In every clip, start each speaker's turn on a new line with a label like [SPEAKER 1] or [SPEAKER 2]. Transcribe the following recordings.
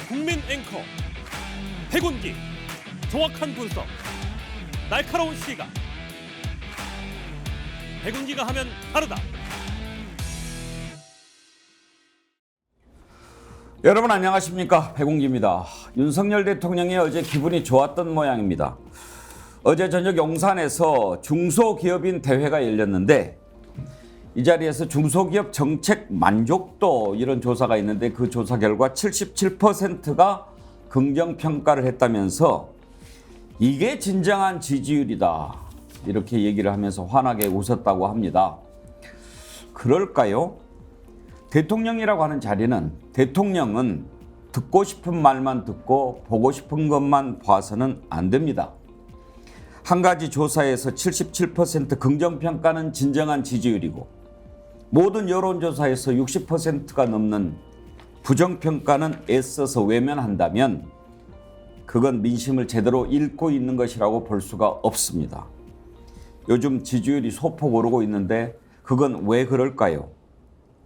[SPEAKER 1] 국민 앵커 백운기, 정확한 분석, 날카로운 시각. 백운기가 하면 다르다.
[SPEAKER 2] 여러분 안녕하십니까, 백운기입니다. 윤석열 대통령이 어제 기분이 좋았던 모양입니다. 어제 저녁 용산에서 중소기업인 대회가 열렸는데 이 자리에서 중소기업 정책 만족도 이런 조사가 있는데 그 조사 결과 77%가 긍정평가를 했다면서 이게 진정한 지지율이다 이렇게 얘기를 하면서 환하게 웃었다고 합니다. 그럴까요? 대통령이라고 하는 자리는 대통령은 듣고 싶은 말만 듣고 보고 싶은 것만 봐서는 안 됩니다. 한 가지 조사에서 77% 긍정평가는 진정한 지지율이고 모든 여론조사에서 60%가 넘는 부정평가는 애써서 외면한다면 그건 민심을 제대로 읽고 있는 것이라고 볼 수가 없습니다. 요즘 지지율이 소폭 오르고 있는데 그건 왜 그럴까요?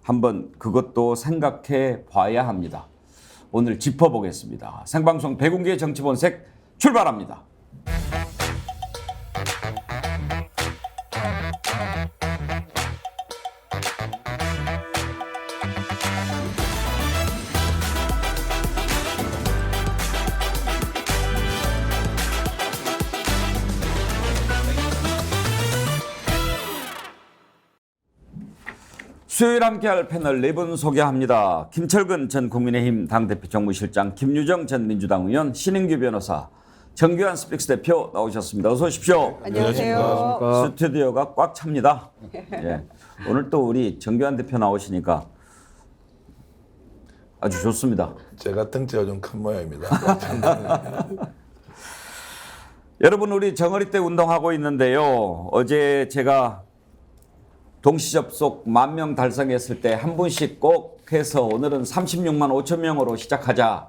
[SPEAKER 2] 한번 그것도 생각해 봐야 합니다. 오늘 짚어보겠습니다. 생방송 백운기의 정치본색 출발합니다. 수요일 함께할 패널 4분 소개합니다. 김철근 전 국민의힘 당대표 정무실장, 김유정 전 민주당 의원, 신인규 변호사, 정규환 스픽스 대표 나오셨습니다. 어서 오십시오.
[SPEAKER 3] 안녕하세요.
[SPEAKER 2] 스튜디오가 꽉 찹니다. 예. 오늘 또 우리 정규환 대표 나오시니까 아주 좋습니다.
[SPEAKER 3] 제가 등치가 좀 큰 모양입니다.
[SPEAKER 2] 여러분 우리 정어리 때 운동하고 있는데요. 어제 제가 동시 접속 10,000명 달성했을 때 한 분씩 꼭 해서 오늘은 36만 5천 명으로 시작하자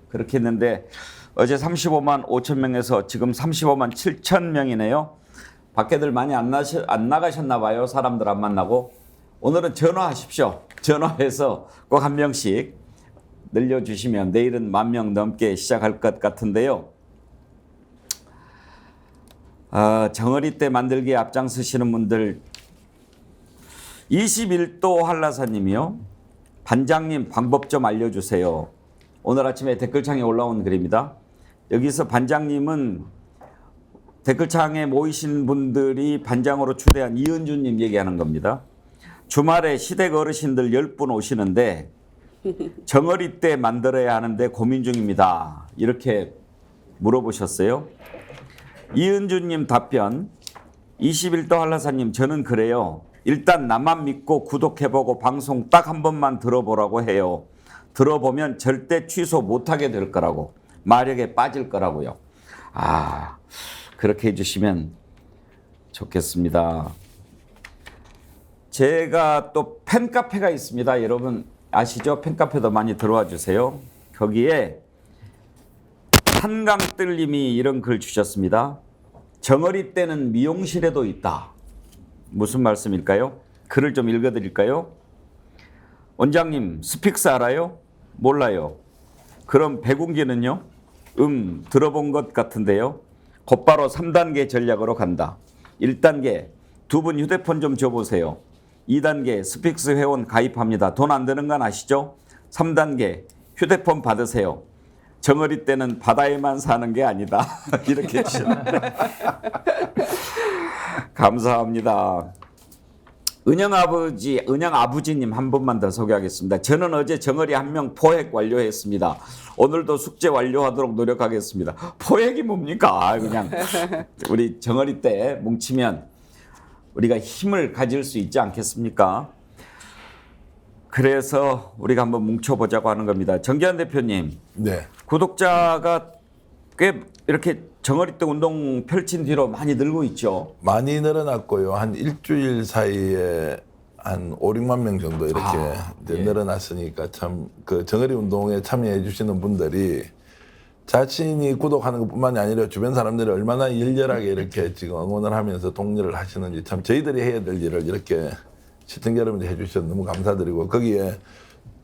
[SPEAKER 2] 그렇게 했는데 어제 35만 5천 명에서 지금 35만 7천 명이네요. 밖에들 많이 안 나가셨나 봐요. 사람들 안 만나고. 오늘은 전화하십시오. 전화해서 꼭 한 명씩 늘려주시면 내일은 10,000명 넘게 시작할 것 같은데요. 정어리 때 만들기에 앞장서시는 분들 21도 한라사님이요. 반장님 방법 좀 알려주세요. 오늘 아침에 댓글창에 올라온 글입니다. 여기서 반장님은 댓글창에 모이신 분들이 반장으로 추대한 이은주님 얘기하는 겁니다. 주말에 시댁 어르신들 10분 오시는데 정어리 때 만들어야 하는데 고민 중입니다. 이렇게 물어보셨어요. 이은주님 답변. 21도 한라사님 저는 그래요. 일단 나만 믿고 구독해보고 방송 딱 한 번만 들어보라고 해요. 들어보면 절대 취소 못하게 될 거라고. 마력에 빠질 거라고요. 그렇게 해주시면 좋겠습니다. 제가 또 팬카페가 있습니다. 여러분 아시죠? 팬카페도 많이 들어와 주세요. 거기에 한강뜰님이 이런 글 주셨습니다. 정어리 때는 미용실에도 있다. 무슨 말씀일까요? 글을 좀 읽어드릴까요? 원장님 스픽스 알아요? 몰라요. 그럼 백운기는요? 들어본 것 같은데요. 곧바로 3단계 전략으로 간다. 1단계 두 분 휴대폰 좀 줘보세요. 2단계 스픽스 회원 가입합니다. 돈 안 드는 건 아시죠? 3단계 휴대폰 받으세요. 정어리 때는 바다에만 사는 게 아니다. 이렇게 주셨습니다. 감사합니다. 은영 아버지님 한 분만 더 소개하겠습니다. 저는 어제 정어리 1명 포획 완료했습니다. 오늘도 숙제 완료하도록 노력하겠습니다. 포획이 뭡니까? 그냥 우리 정어리 때 뭉치면 우리가 힘을 가질 수 있지 않겠습니까? 그래서 우리가 한번 뭉쳐보자고 하는 겁니다. 정기환 대표님,
[SPEAKER 3] 네.
[SPEAKER 2] 구독자가 꽤 이렇게 정어리 때 운동 펼친 뒤로 많이 늘고 있죠.
[SPEAKER 3] 많이 늘어났고요. 한 일주일 사이에 한 5, 6만 명 정도 이렇게 이제
[SPEAKER 2] 예.
[SPEAKER 3] 늘어났으니까 참 그 정어리 운동에 참여해 주시는 분들이 자신이 구독하는 것뿐만이 아니라 주변 사람들이 얼마나 열렬하게 이렇게 지금 응원을 하면서 독려를 하시는지 참 저희들이 해야 될 일을 이렇게 시청자 여러분들이 해주셔서 너무 감사드리고 거기에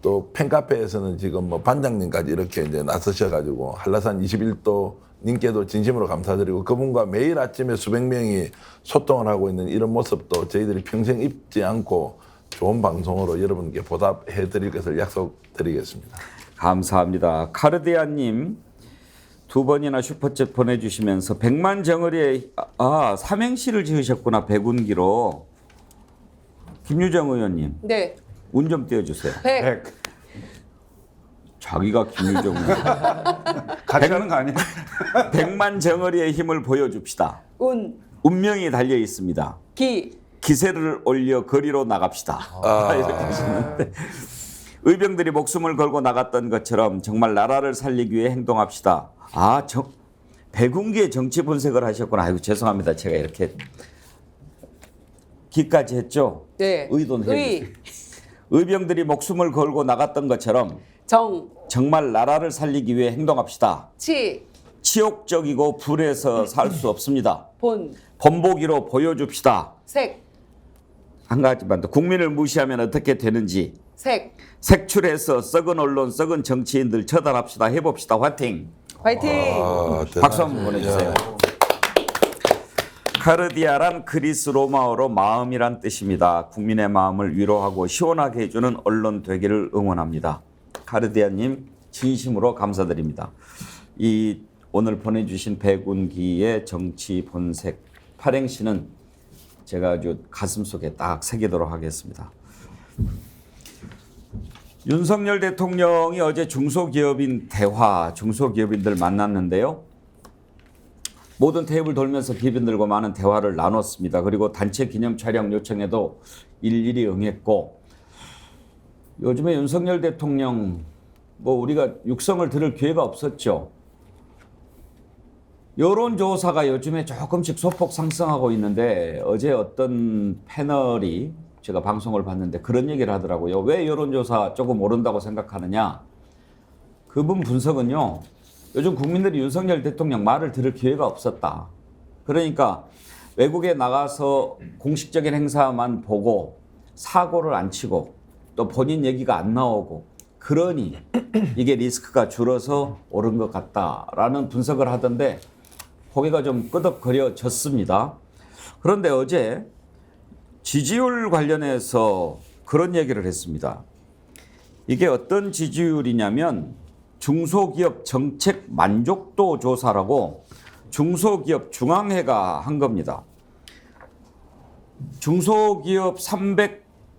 [SPEAKER 3] 또 팬카페에서는 지금 뭐 반장님까지 이렇게 이제 나서셔가지고 한라산 21도 님께도 진심으로 감사드리고 그분과 매일 아침에 수백 명이 소통을 하고 있는 이런 모습도 저희들이 평생 잊지 않고 좋은 방송으로 여러분께 보답해 드릴 것을 약속드리겠습니다.
[SPEAKER 2] 감사합니다. 카르디아님 2번이나 슈퍼챗 보내주시면서 100만 정어리에 삼행시를 지으셨구나. 백운기로. 김유정 의원님
[SPEAKER 4] 네.
[SPEAKER 2] 운 좀 띄워주세요.
[SPEAKER 4] 100.
[SPEAKER 2] 자기가 김유정 의원.
[SPEAKER 5] 같이 하는 거 아니에요?
[SPEAKER 2] 100만 정어리의 힘을 보여줍시다.
[SPEAKER 4] 운.
[SPEAKER 2] 운명이 달려 있습니다.
[SPEAKER 4] 기.
[SPEAKER 2] 기세를 올려 거리로 나갑시다. 이렇게 하시는데 의병들이 목숨을 걸고 나갔던 것처럼 정말 나라를 살리기 위해 행동합시다. 백운기의 정치 분석을 하셨구나. 아이고 죄송합니다. 제가 이렇게 기까지 했죠.
[SPEAKER 4] 네.
[SPEAKER 2] 의도는 해주세요. 의병들이 목숨을 걸고 나갔던 것처럼
[SPEAKER 4] 정.
[SPEAKER 2] 정말 나라를 살리기 위해 행동합시다.
[SPEAKER 4] 치.
[SPEAKER 2] 치욕적이고 불에서 살 수 없습니다.
[SPEAKER 4] 본.
[SPEAKER 2] 본보기로 보여줍시다.
[SPEAKER 4] 색.
[SPEAKER 2] 한 가지만 더. 국민을 무시하면 어떻게 되는지.
[SPEAKER 4] 색.
[SPEAKER 2] 색출해서 썩은 언론, 썩은 정치인들 처단합시다. 해봅시다. 화이팅.
[SPEAKER 4] 화이팅.
[SPEAKER 2] 박수 한번 보내주세요. 카르디아란 그리스 로마어로 마음이란 뜻입니다. 국민의 마음을 위로하고 시원하게 해주는 언론 되기를 응원합니다. 카르디아님 진심으로 감사드립니다. 이 오늘 보내주신 백운기의 정치 본색 8행시는 제가 아주 가슴속에 딱 새기도록 하겠습니다. 윤석열 대통령이 어제 중소기업인 대화, 중소기업인들 만났는데요. 모든 테이블 돌면서 기업인들과 많은 대화를 나눴습니다. 그리고 단체 기념 촬영 요청에도 일일이 응했고 요즘에 윤석열 대통령 우리가 육성을 들을 기회가 없었죠. 여론조사가 요즘에 조금씩 소폭 상승하고 있는데 어제 어떤 패널이 제가 방송을 봤는데 그런 얘기를 하더라고요. 왜 여론조사 조금 오른다고 생각하느냐. 그분 분석은요. 요즘 국민들이 윤석열 대통령 말을 들을 기회가 없었다. 그러니까 외국에 나가서 공식적인 행사만 보고 사고를 안 치고 또 본인 얘기가 안 나오고 그러니 이게 리스크가 줄어서 오른 것 같다라는 분석을 하던데 고개가 좀 끄덕거려졌습니다. 그런데 어제 지지율 관련해서 그런 얘기를 했습니다. 이게 어떤 지지율이냐면 중소기업 정책 만족도 조사라고 중소기업 중앙회가 한 겁니다. 중소기업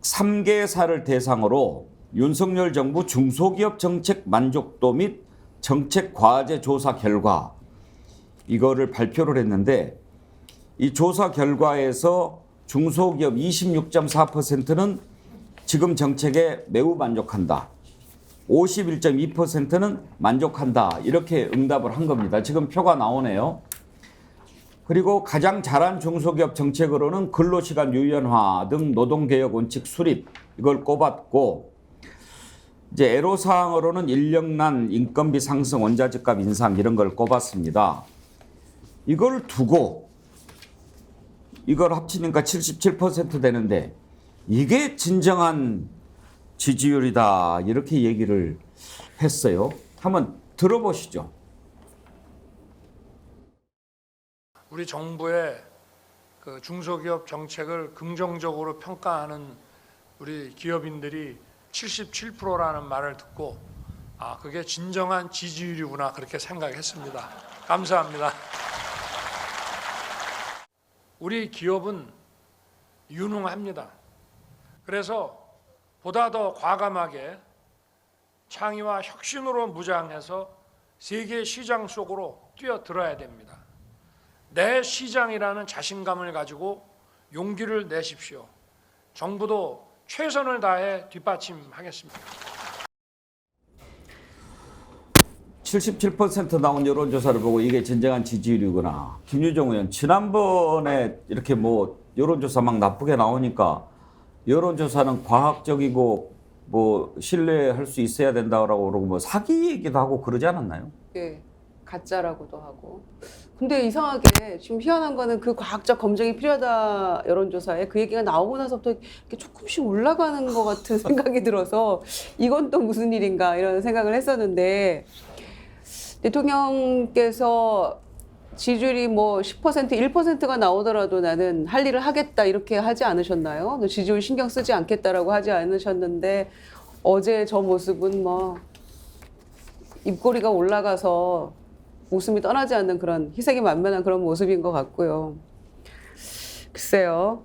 [SPEAKER 2] 303개사를 대상으로 윤석열 정부 중소기업 정책 만족도 및 정책 과제 조사 결과 이거를 발표를 했는데 이 조사 결과에서 중소기업 26.4%는 지금 정책에 매우 만족한다. 51.2%는 만족한다. 이렇게 응답을 한 겁니다. 지금 표가 나오네요. 그리고 가장 잘한 중소기업 정책으로는 근로시간 유연화 등 노동개혁 원칙 수립 이걸 꼽았고 이제 애로사항으로는 인력난, 인건비 상승, 원자재값 인상 이런 걸 꼽았습니다. 이걸 두고 이걸 합치니까 77% 되는데 이게 진정한 지지율이다 이렇게 얘기를 했어요. 한번 들어보시죠.
[SPEAKER 6] 우리 정부의 그 중소기업 정책을 긍정적으로 평가하는 우리 기업인들이 77%라는 말을 듣고 그게 진정한 지지율이구나 그렇게 생각했습니다. 감사합니다. 우리 기업은 유능합니다. 그래서 보다 더 과감하게 창의와 혁신으로 무장해서 세계 시장 속으로 뛰어들어야 됩니다. 내 시장이라는 자신감을 가지고 용기를 내십시오. 정부도 최선을 다해 뒷받침하겠습니다.
[SPEAKER 2] 77% 나온 여론조사를 보고 이게 진정한 지지율이구나. 김유정 의원, 지난번에 이렇게 여론조사 막 나쁘게 나오니까 여론조사는 과학적이고 신뢰할 수 있어야 된다라고 그러고 사기 얘기도 하고 그러지 않았나요?
[SPEAKER 4] 예. 가짜라고도 하고. 근데 이상하게 지금 희한한 거는 그 과학적 검증이 필요하다 여론조사에 그 얘기가 나오고 나서부터 이렇게 조금씩 올라가는 것 같은 생각이 들어서 이건 또 무슨 일인가 이런 생각을 했었는데 대통령께서 지지율이 뭐 10%, 1%가 나오더라도 나는 할 일을 하겠다 이렇게 하지 않으셨나요? 지지율 신경 쓰지 않겠다라고 하지 않으셨는데 어제 저 모습은 뭐 입꼬리가 올라가서 웃음이 떠나지 않는 그런 희생이 만면한 그런 모습인 것 같고요. 글쎄요.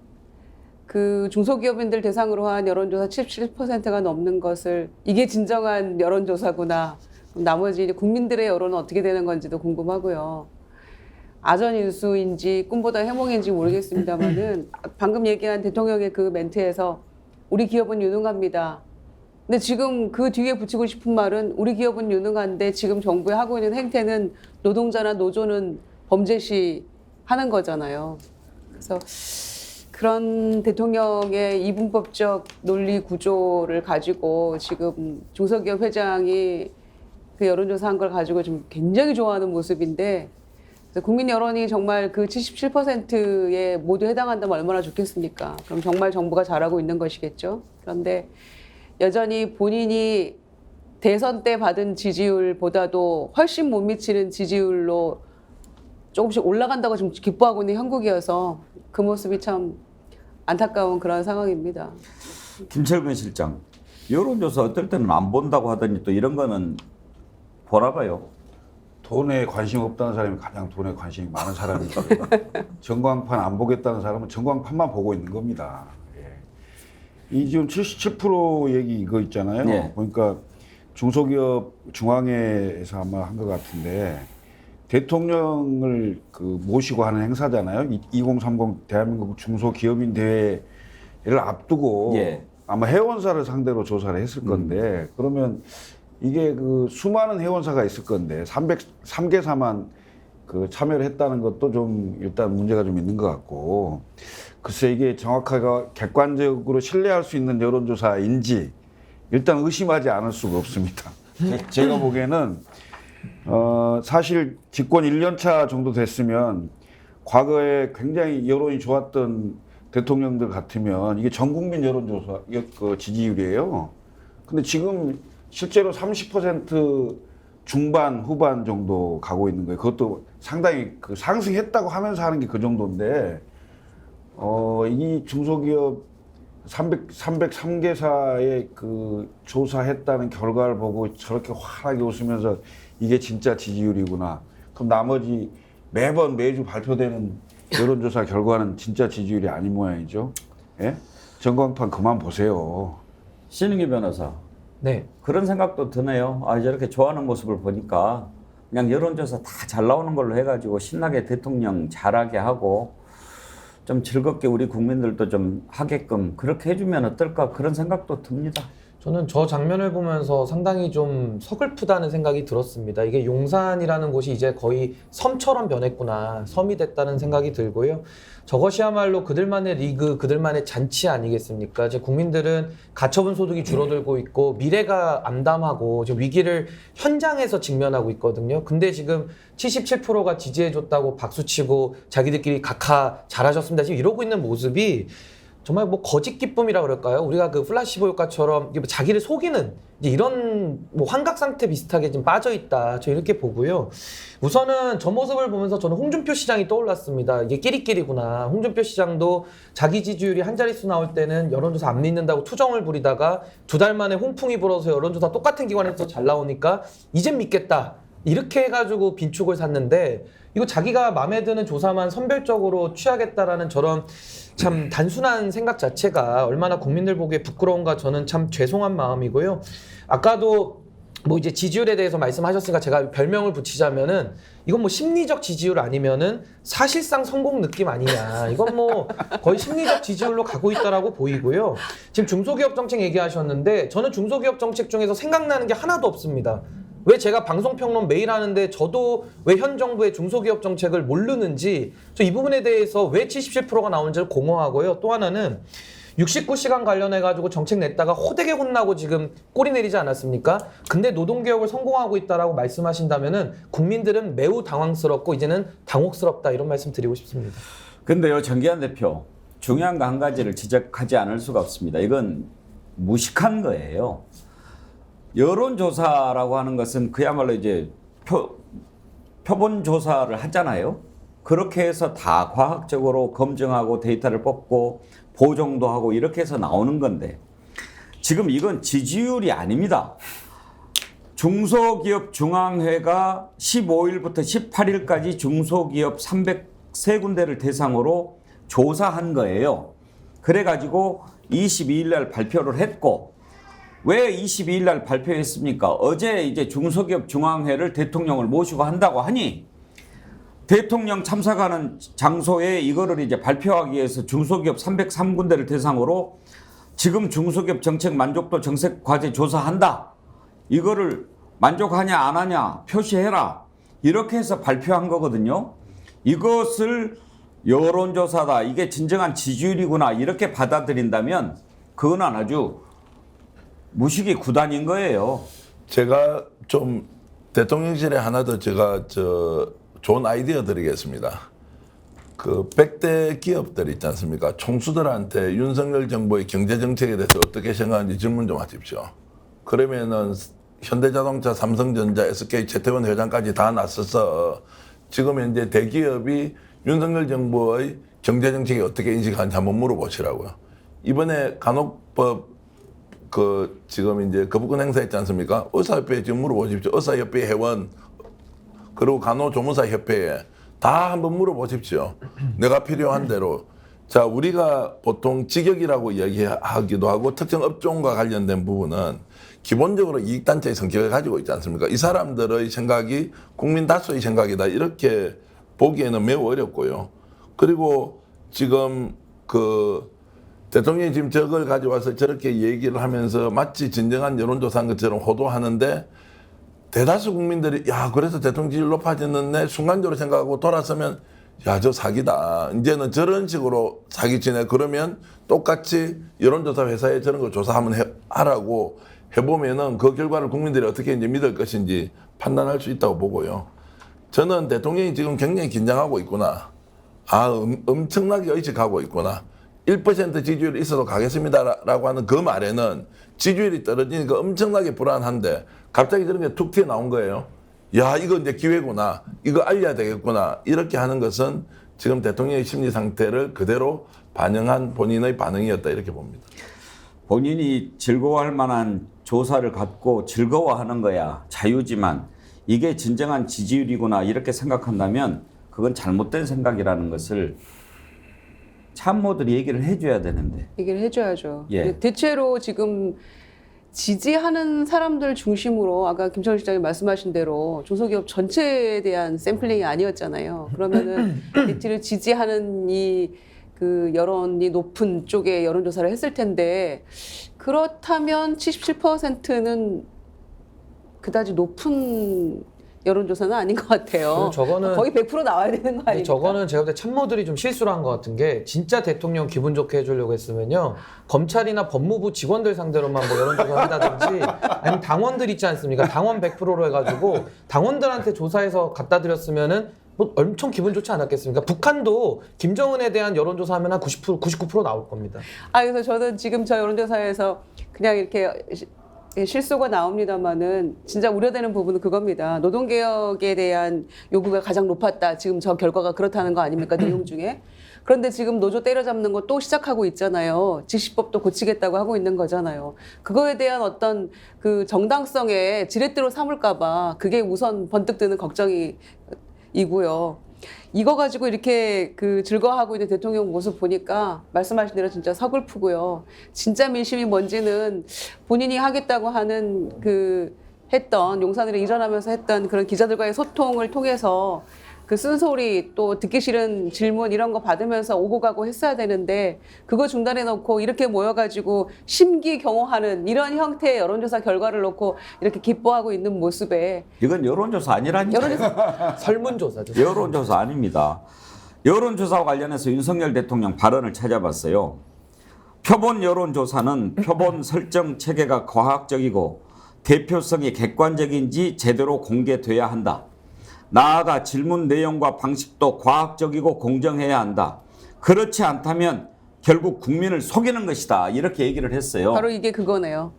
[SPEAKER 4] 그 중소기업인들 대상으로 한 여론조사 77%가 넘는 것을 이게 진정한 여론조사구나. 그럼 나머지 이제 국민들의 여론은 어떻게 되는 건지도 궁금하고요. 아전인수인지 꿈보다 해몽인지 모르겠습니다만은 방금 얘기한 대통령의 그 멘트에서 우리 기업은 유능합니다. 근데 지금 그 뒤에 붙이고 싶은 말은 우리 기업은 유능한데 지금 정부에 하고 있는 행태는 노동자나 노조는 범죄시 하는 거잖아요. 그래서 그런 대통령의 이분법적 논리 구조를 가지고 지금 중소기업 회장이 그 여론조사한 걸 가지고 좀 굉장히 좋아하는 모습인데 그래서 국민 여론이 정말 그 77%에 모두 해당한다면 얼마나 좋겠습니까? 그럼 정말 정부가 잘하고 있는 것이겠죠. 그런데 여전히 본인이 대선 때 받은 지지율보다도 훨씬 못 미치는 지지율로 조금씩 올라간다고 지금 기뻐하고 있는 형국이어서 그 모습이 참 안타까운 그런 상황입니다.
[SPEAKER 2] 김철근 실장, 여론조사 어떨 때는 안 본다고 하더니 또 이런 거는 보나 봐요.
[SPEAKER 5] 돈에 관심 없다는 사람이 가장 돈에 관심이 많은 사람이죠. 전광판 안 보겠다는 사람은 전광판만 보고 있는 겁니다. 이 지금 77% 얘기 이거 있잖아요.
[SPEAKER 2] 네.
[SPEAKER 5] 보니까 중소기업 중앙회에서 아마 한 것 같은데 대통령을 그 모시고 하는 행사잖아요. 2030 대한민국 중소기업인 대회를 앞두고
[SPEAKER 2] 예.
[SPEAKER 5] 아마 회원사를 상대로 조사를 했을 건데 그러면 이게 그 수많은 회원사가 있을 건데 3개사만 그 참여를 했다는 것도 좀 일단 문제가 좀 있는 것 같고 글쎄 이게 정확하게 객관적으로 신뢰할 수 있는 여론조사인지 일단 의심하지 않을 수가 없습니다. 제가 보기에는 사실 집권 1년차 정도 됐으면 과거에 굉장히 여론이 좋았던 대통령들 같으면 이게 전 국민 여론조사 그 지지율이에요. 근데 지금 실제로 30% 중반 후반 정도 가고 있는 거예요. 그것도 상당히 그 상승했다고 하면서 하는 게 그 정도인데 이 중소기업 303개사의 그 조사했다는 결과를 보고 저렇게 환하게 웃으면서 이게 진짜 지지율이구나. 그럼 나머지 매주 발표되는 여론조사 결과는 진짜 지지율이 아닌 모양이죠. 예? 전광판 그만 보세요.
[SPEAKER 2] 신은기 변호사.
[SPEAKER 7] 네.
[SPEAKER 2] 그런 생각도 드네요. 아, 저렇게 좋아하는 모습을 보니까 그냥 여론조사 다 잘 나오는 걸로 해가지고 신나게 대통령 잘하게 하고 좀 즐겁게 우리 국민들도 좀 하게끔 그렇게 해주면 어떨까 그런 생각도 듭니다.
[SPEAKER 7] 저는 저 장면을 보면서 상당히 좀 서글프다는 생각이 들었습니다. 이게 용산이라는 곳이 이제 거의 섬처럼 변했구나, 섬이 됐다는 생각이 들고요. 저것이야말로 그들만의 리그, 그들만의 잔치 아니겠습니까? 이제 국민들은 가처분 소득이 줄어들고 있고 미래가 암담하고 지금 위기를 현장에서 직면하고 있거든요. 근데 지금 77%가 지지해줬다고 박수치고 자기들끼리 각하 잘하셨습니다 지금 이러고 있는 모습이 정말 뭐 거짓 기쁨이라 그럴까요? 우리가 그 플라시보 효과처럼 이게 뭐 자기를 속이는 이제 이런 뭐 환각 상태 비슷하게 좀 빠져 있다. 저 이렇게 보고요. 우선은 저 모습을 보면서 저는 홍준표 시장이 떠올랐습니다. 이게 끼리끼리구나. 홍준표 시장도 자기 지지율이 한 자릿수 나올 때는 여론조사 안 믿는다고 투정을 부리다가 2달 만에 홍풍이 불어서 여론조사 똑같은 기관에서 잘 나오니까 이젠 믿겠다. 이렇게 해가지고 빈축을 샀는데 이거 자기가 마음에 드는 조사만 선별적으로 취하겠다라는 저런 참 단순한 생각 자체가 얼마나 국민들 보기에 부끄러운가 저는 참 죄송한 마음이고요. 아까도 뭐 이제 지지율에 대해서 말씀하셨으니까 제가 별명을 붙이자면은 이건 뭐 심리적 지지율 아니면은 사실상 성공 느낌 아니냐. 이건 뭐 거의 심리적 지지율로 가고 있다라고 보이고요. 지금 중소기업 정책 얘기하셨는데 저는 중소기업 정책 중에서 생각나는 게 하나도 없습니다. 왜 제가 방송평론 매일 하는데 저도 왜 현 정부의 중소기업 정책을 모르는지 저 이 부분에 대해서 왜 77%가 나오는지를 공허하고요. 또 하나는 69시간 관련해가지고 정책 냈다가 호되게 혼나고 지금 꼬리 내리지 않았습니까? 근데 노동개혁을 성공하고 있다라고 말씀하신다면은 국민들은 매우 당황스럽고 이제는 당혹스럽다 이런 말씀 드리고 싶습니다.
[SPEAKER 2] 근데요, 정기환 대표, 중요한 거 한 가지를 지적하지 않을 수가 없습니다. 이건 무식한 거예요. 여론조사라고 하는 것은 그야말로 이제 표본 조사를 하잖아요. 그렇게 해서 다 과학적으로 검증하고 데이터를 뽑고 보정도 하고 이렇게 해서 나오는 건데 지금 이건 지지율이 아닙니다. 중소기업 중앙회가 15일부터 18일까지 중소기업 303군데를 대상으로 조사한 거예요. 그래가지고 22일 날 발표를 했고 왜 22일 날 발표했습니까? 어제 이제 중소기업 중앙회를 대통령을 모시고 한다고 하니 대통령 참석하는 장소에 이거를 이제 발표하기 위해서 중소기업 303군데를 대상으로 지금 중소기업 정책 만족도 정책 과제 조사한다. 이거를 만족하냐 안 하냐 표시해라. 이렇게 해서 발표한 거거든요. 이것을 여론조사다. 이게 진정한 지지율이구나. 이렇게 받아들인다면 그건 아주 무식이 구단인 거예요.
[SPEAKER 3] 제가 좀 대통령실에 하나 더 제가 좋은 아이디어 드리겠습니다. 그 100대 기업들 있지 않습니까? 총수들한테 윤석열 정부의 경제정책에 대해서 어떻게 생각하는지 질문 좀 하십시오. 그러면은 현대자동차, 삼성전자, SK, 최태원 회장까지 다 나서서 지금 현재 대기업이 윤석열 정부의 경제정책이 어떻게 인식하는지 한번 물어보시라고요. 이번에 간호법 지금 이제 거부권 행사했지 않습니까? 의사협회에 지금 물어보십시오. 의사협회 회원 그리고 간호조무사협회에 다 한번 물어보십시오. 내가 필요한 대로. 자, 우리가 보통 직역이라고 이야기하기도 하고 특정 업종과 관련된 부분은 기본적으로 이익단체의 성격을 가지고 있지 않습니까? 이 사람들의 생각이 국민 다수의 생각이다. 이렇게 보기에는 매우 어렵고요. 그리고 지금 대통령이 지금 저걸 가져와서 저렇게 얘기를 하면서 마치 진정한 여론조사한 것처럼 호도하는데 대다수 국민들이 야 그래서 대통령 지지율 높아졌는데 순간적으로 생각하고 돌아서면 야 저 사기다. 이제는 저런 식으로 사기치네. 그러면 똑같이 여론조사 회사에 저런 거 조사하면 하라고 해보면은 그 결과를 국민들이 어떻게 이제 믿을 것인지 판단할 수 있다고 보고요. 저는 대통령이 지금 굉장히 긴장하고 있구나. 엄청나게 의식하고 있구나. 1% 지지율이 있어도 가겠습니다라고 하는 그 말에는 지지율이 떨어지니까 엄청나게 불안한데 갑자기 저런 게 툭 튀어나온 거예요. 야 이거 이제 기회구나. 이거 알려야 되겠구나. 이렇게 하는 것은 지금 대통령의 심리 상태를 그대로 반영한 본인의 반응이었다 이렇게 봅니다.
[SPEAKER 2] 본인이 즐거워할 만한 조사를 갖고 즐거워하는 거야. 자유지만 이게 진정한 지지율이구나 이렇게 생각한다면 그건 잘못된 생각이라는 것을 참모들이 얘기를 해줘야 되는데.
[SPEAKER 4] 얘기를 해줘야죠.
[SPEAKER 2] 예.
[SPEAKER 4] 대체로 지금 지지하는 사람들 중심으로 아까 김철일 시장이 말씀하신 대로 중소기업 전체에 대한 샘플링이 아니었잖아요. 그러면은 이티를 지지하는 그 여론이 높은 쪽에 여론조사를 했을 텐데 그렇다면 77%는 그다지 높은 여론조사는 아닌 것 같아요.
[SPEAKER 7] 저거는
[SPEAKER 4] 거의 100% 나와야 되는 거 아닙니까?
[SPEAKER 7] 저거는 제가 볼 때 참모들이 좀 실수를 한 것 같은 게 진짜 대통령 기분 좋게 해주려고 했으면요 검찰이나 법무부 직원들 상대로만 뭐 여론조사 한다든지 아니면 당원들 있지 않습니까? 당원 100%로 해가지고 당원들한테 조사해서 갖다 드렸으면은 뭐 엄청 기분 좋지 않았겠습니까? 북한도 김정은에 대한 여론조사하면 한 90%, 99% 나올 겁니다.
[SPEAKER 4] 그래서 저는 지금 저 여론조사에서 그냥 이렇게 실수가 나옵니다만은 진짜 우려되는 부분은 그겁니다. 노동개혁에 대한 요구가 가장 높았다. 지금 저 결과가 그렇다는 거 아닙니까? 내용 중에. 그런데 지금 노조 때려잡는 거 또 시작하고 있잖아요. 지시법도 고치겠다고 하고 있는 거잖아요. 그거에 대한 어떤 그 정당성에 지렛대로 삼을까 봐 그게 우선 번뜩 드는 걱정이고요. 이거 가지고 이렇게 즐거워하고 있는 대통령 모습 보니까 말씀하신 대로 진짜 서글프고요. 진짜 민심이 뭔지는 본인이 하겠다고 하는 했던 용산으로 일어나면서 했던 그런 기자들과의 소통을 통해서 그 쓴소리 또 듣기 싫은 질문 이런 거 받으면서 오고 가고 했어야 되는데 그거 중단해 놓고 이렇게 모여가지고 심기경호하는 이런 형태의 여론조사 결과를 놓고 이렇게 기뻐하고 있는 모습에
[SPEAKER 2] 이건 여론조사 아니라니까요.
[SPEAKER 7] 설문조사죠.
[SPEAKER 2] 여론조사 아닙니다. 여론조사와 관련해서 윤석열 대통령 발언을 찾아봤어요. 표본 여론조사는 표본 설정 체계가 과학적이고 대표성이 객관적인지 제대로 공개돼야 한다. 나아가 질문 내용과 방식도 과학적이고 공정해야 한다. 그렇지 않다면 결국 국민을 속이는 것이다. 이렇게 얘기를 했어요.
[SPEAKER 4] 바로 이게 그거네요.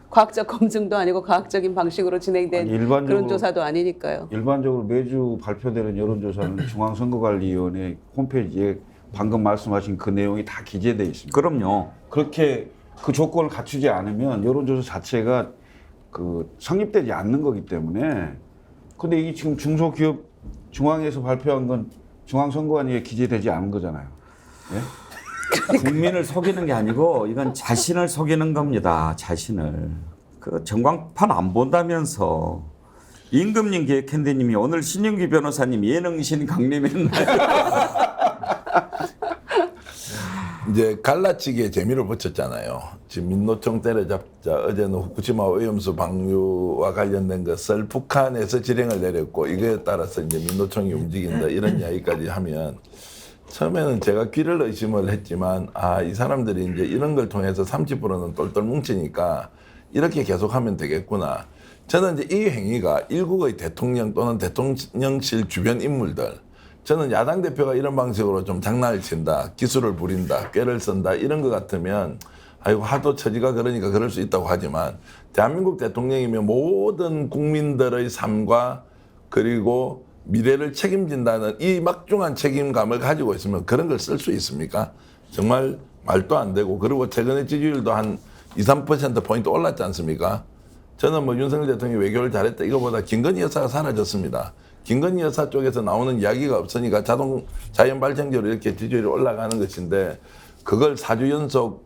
[SPEAKER 4] 과학적 검증도 아니고 과학적인 방식으로 진행된
[SPEAKER 5] 아니, 일반적으로-
[SPEAKER 4] 그런 조사도 아니니까요.
[SPEAKER 5] 일반적으로 매주 발표되는 여론조사는 중앙선거관리위원회 홈페이지에 방금 말씀하신 그 내용이 다 기재되어 있습니다.
[SPEAKER 2] 그럼요.
[SPEAKER 5] 그렇게 그 조건을 갖추지 않으면 여론조사 자체가 그 성립되지 않는 거기 때문에. 근데 이게 지금 중소기업 중앙에서 발표한 건 중앙선거관리에 기재되지 않은 거잖아요. 예?
[SPEAKER 2] 국민을 속이는 게 아니고 이건 자신을 속이는 겁니다. 자신을. 그 전광판 안 본다면서. 임금님 기획핸드님이 오늘 신윤기 변호사님 예능신 강림했나요?
[SPEAKER 3] 이제 갈라치기에 재미를 붙였잖아요. 지금 민노총 때려잡자 어제는 후쿠시마 오염수 방류와 관련된 것을 북한에서 지령을 내렸고 이거에 따라서 이제 민노총이 움직인다 이런 이야기까지 하면 처음에는 제가 귀를 의심을 했지만 이 사람들이 이제 이런 걸 통해서 30%는 똘똘 뭉치니까 이렇게 계속하면 되겠구나. 저는 이제 이 행위가 일국의 대통령 또는 대통령실 주변 인물들, 저는 야당 대표가 이런 방식으로 좀 장난을 친다, 기술을 부린다, 꾀를 쓴다 이런 것 같으면 아이고 하도 처지가 그러니까 그럴 수 있다고 하지만 대한민국 대통령이면 모든 국민들의 삶과 그리고 미래를 책임진다는 이 막중한 책임감을 가지고 있으면 그런 걸 쓸 수 있습니까? 정말 말도 안 되고. 그리고 최근에 지지율도 한 2~3%포인트 올랐지 않습니까? 저는 뭐 윤석열 대통령이 외교를 잘했다 이거보다 김건희 여사가 사라졌습니다. 김건희 여사 쪽에서 나오는 이야기가 없으니까 자연 발전기로 이렇게 지지율이 올라가는 것인데 그걸 4주 연속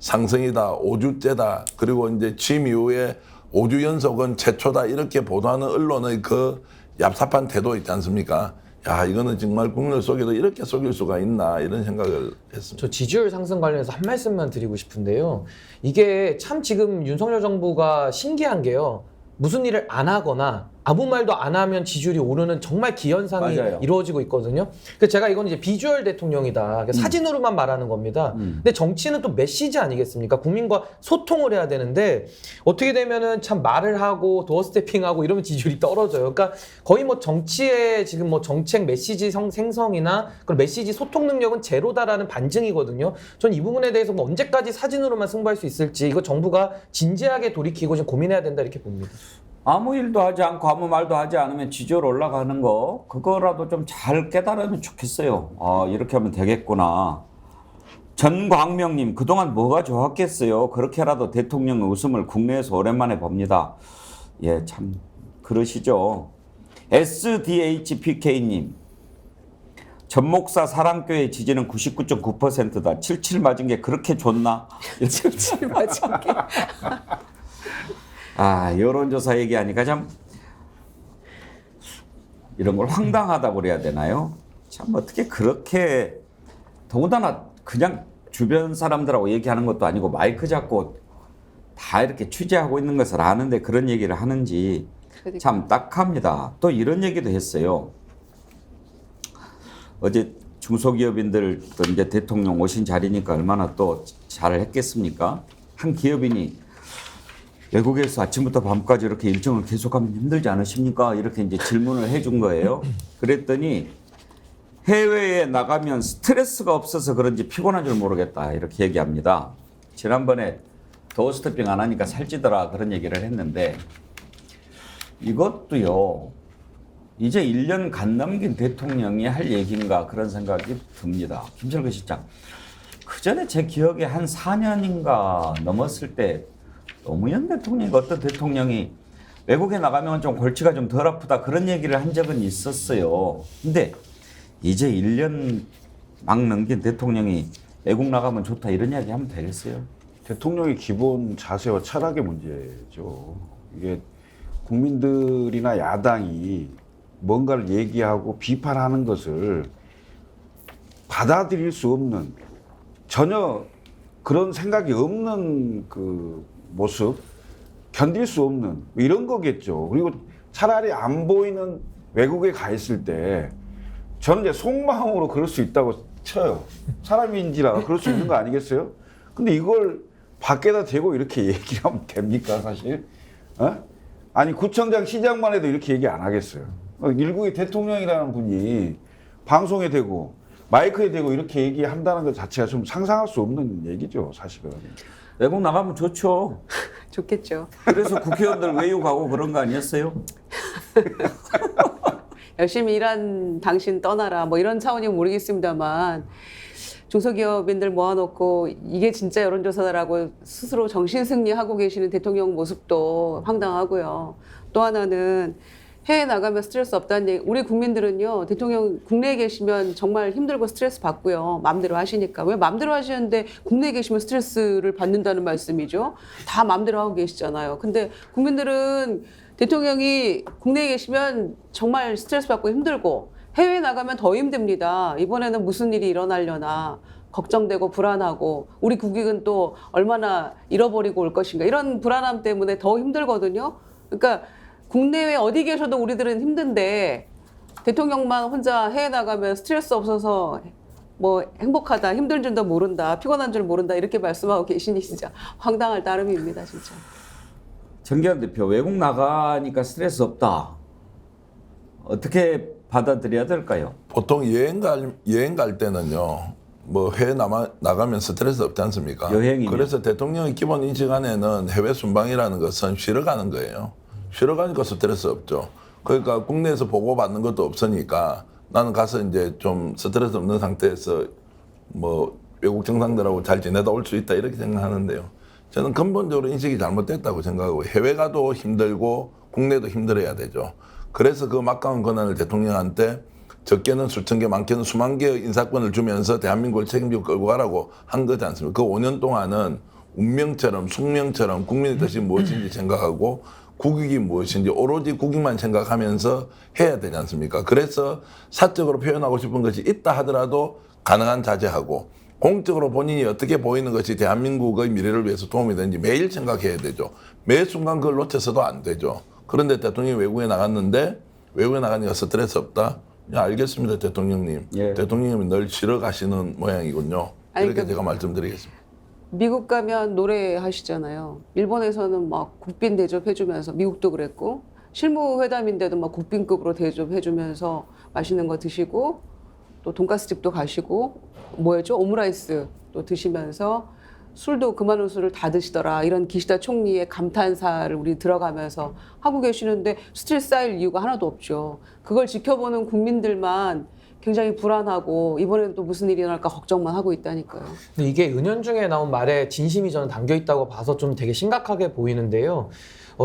[SPEAKER 3] 상승이다, 5주째다, 그리고 이제 취임 이후에 5주 연속은 최초다 이렇게 보도하는 언론의 그 얍삽한 태도 있지 않습니까? 야, 이거는 정말 국민을 속여도 이렇게 속일 수가 있나 이런 생각을 했습니다.
[SPEAKER 7] 저 지지율 상승 관련해서 한 말씀만 드리고 싶은데요. 이게 참 지금 윤석열 정부가 신기한 게요. 무슨 일을 안 하거나 아무 말도 안 하면 지지율이 오르는 정말 기현상이
[SPEAKER 2] 맞아요.
[SPEAKER 7] 이루어지고 있거든요. 그래서 제가 이건 이제 비주얼 대통령이다. 사진으로만 말하는 겁니다. 근데 정치는 또 메시지 아니겠습니까? 국민과 소통을 해야 되는데 어떻게 되면은 참 말을 하고 도어 스태핑하고 이러면 지지율이 떨어져요. 그러니까 거의 뭐 정치의 지금 뭐 정책 메시지 생성이나 그런 메시지 소통 능력은 제로다라는 반증이거든요. 전 이 부분에 대해서 뭐 언제까지 사진으로만 승부할 수 있을지 이거 정부가 진지하게 돌이키고 좀 고민해야 된다 이렇게 봅니다.
[SPEAKER 2] 아무 일도 하지 않고 아무 말도 하지 않으면 지지율 올라가는 거 그거라도 좀 잘 깨달으면 좋겠어요. 이렇게 하면 되겠구나. 전광명님 그동안 뭐가 좋았겠어요. 그렇게라도 대통령 웃음을 국내에서 오랜만에 봅니다. 예, 참 그러시죠. SDHPK님 전목사 사랑교회 지지는 99.9%다. 77 맞은 게 그렇게 좋나?
[SPEAKER 4] 77 맞은 게.
[SPEAKER 2] 여론조사 얘기하니까 참 이런 걸 황당하다고 그래야 되나요? 참 어떻게 그렇게 더군다나 그냥 주변 사람들하고 얘기하는 것도 아니고 마이크 잡고 다 이렇게 취재하고 있는 것을 아는데 그런 얘기를 하는지 참 딱합니다. 또 이런 얘기도 했어요. 어제 중소기업인들 또 이제 대통령 오신 자리니까 얼마나 또 잘 했겠습니까? 한 기업인이 외국에서 아침부터 밤까지 이렇게 일정을 계속하면 힘들지 않으십니까? 이렇게 이제 질문을 해준 거예요. 그랬더니 해외에 나가면 스트레스가 없어서 그런지 피곤한 줄 모르겠다. 이렇게 얘기합니다. 지난번에 도어 스태핑 안 하니까 살찌더라. 그런 얘기를 했는데 이것도요. 이제 1년 간 넘긴 대통령이 할 얘기인가 그런 생각이 듭니다. 김철근 실장. 그 전에 제 기억에 한 4년인가 넘었을 때 노무현 대통령이 어떤 대통령이 외국에 나가면 좀 골치가 좀 덜 아프다 그런 얘기를 한 적은 있었어요. 근데 이제 1년 막 넘긴 대통령이 외국 나가면 좋다 이런 이야기 하면 되겠어요?
[SPEAKER 5] 대통령의 기본 자세와 철학의 문제죠. 이게 국민들이나 야당이 뭔가를 얘기하고 비판하는 것을 받아들일 수 없는 전혀 그런 생각이 없는 그 모습, 견딜 수 없는 이런 거겠죠. 그리고 차라리 안 보이는 외국에 가 있을 때 저는 이제 속마음으로 그럴 수 있다고 쳐요. 사람인지라 그럴 수 있는 거 아니겠어요? 근데 이걸 밖에다 대고 이렇게 얘기하면 됩니까, 사실? 어? 아니, 구청장, 시장만 해도 이렇게 얘기 안 하겠어요. 일국의 대통령이라는 분이 방송에 대고 마이크에 대고 이렇게 얘기한다는 것 자체가 좀 상상할 수 없는 얘기죠, 사실은.
[SPEAKER 2] 외국 나가면 좋죠.
[SPEAKER 4] 좋겠죠.
[SPEAKER 2] 그래서 국회의원들 외유가고 그런 거 아니었어요?
[SPEAKER 4] 열심히 일한 당신 떠나라 뭐 이런 차원이면 모르겠습니다만 중소기업인들 모아놓고 이게 진짜 여론조사다라고 스스로 정신승리하고 계시는 대통령 모습도 황당하고요. 또 하나는 해외 나가면 스트레스 없다는 얘기. 우리 국민들은요, 대통령 국내에 계시면 정말 힘들고 스트레스 받고요. 마음대로 하시니까. 왜 마음대로 하시는데 국내에 계시면 스트레스를 받는다는 말씀이죠? 다 마음대로 하고 계시잖아요. 근데 국민들은 대통령이 국내에 계시면 정말 스트레스 받고 힘들고 해외에 나가면 더 힘듭니다. 이번에는 무슨 일이 일어나려나 걱정되고 불안하고 우리 국익은 또 얼마나 잃어버리고 올 것인가 이런 불안함 때문에 더 힘들거든요. 그러니까 국내외 어디 계셔도 우리들은 힘든데 대통령만 혼자 해외 나가면 스트레스 없어서 뭐 행복하다, 힘든 줄도 모른다, 피곤한 줄 모른다 이렇게 말씀하고 계시니 진짜 황당할 따름입니다, 진짜.
[SPEAKER 2] 정기환 대표, 외국 나가니까 스트레스 없다. 어떻게 받아들여야 될까요?
[SPEAKER 3] 보통 여행 갈 때는요. 뭐 해외 나가면 스트레스 없지 않습니까?
[SPEAKER 2] 여행이면.
[SPEAKER 3] 그래서 대통령의 기본 인식 안에는 해외 순방이라는 것은 쉬러 가는 거예요. 쉬러 가니까 스트레스 없죠. 그러니까 국내에서 보고받는 것도 없으니까 나는 가서 이제 좀 스트레스 없는 상태에서 뭐 외국 정상들하고 잘 지내다 올 수 있다 이렇게 생각하는데요. 저는 근본적으로 인식이 잘못됐다고 생각하고 해외 가도 힘들고 국내도 힘들어야 되죠. 그래서 그 막강한 권한을 대통령한테 적게는 수천 개, 많게는 수만 개의 인사권을 주면서 대한민국을 책임지고 끌고 가라고 한 거지 않습니까? 그 5년 동안은 운명처럼 숙명처럼 국민의 뜻이 무엇인지 생각하고 국익이 무엇인지 오로지 국익만 생각하면서 해야 되지 않습니까? 그래서 사적으로 표현하고 싶은 것이 있다 하더라도 가능한 자제하고 공적으로 본인이 어떻게 보이는 것이 대한민국의 미래를 위해서 도움이 되는지 매일 생각해야 되죠. 매 순간 그걸 놓쳐서도 안 되죠. 그런데 대통령이 외국에 나갔는데 외국에 나가니까 스트레스 없다? 야, 알겠습니다, 대통령님.
[SPEAKER 2] 예.
[SPEAKER 3] 대통령님이 늘 쉬러 가시는 모양이군요.
[SPEAKER 4] 아니,
[SPEAKER 3] 이렇게
[SPEAKER 4] 그-
[SPEAKER 3] 제가 말씀드리겠습니다.
[SPEAKER 4] 미국 가면 노래 하시잖아요. 일본에서는 막 국빈 대접해주면서 미국도 그랬고 실무회담인데도 막 국빈급으로 대접해주면서 맛있는 거 드시고 또 돈가스 집도 가시고 뭐였죠? 오므라이스 또 드시면서 술도 그만한 술을 다 드시더라. 이런 기시다 총리의 감탄사를 우리 들어가면서 하고 계시는데 스트레스 쌓일 이유가 하나도 없죠. 그걸 지켜보는 국민들만 굉장히 불안하고 이번에는 또 무슨 일이 일어날까 걱정만 하고 있다니까요.
[SPEAKER 7] 근데 이게 은연중에 나온 말에 진심이 저는 담겨 있다고 봐서 좀 되게 심각하게 보이는데요.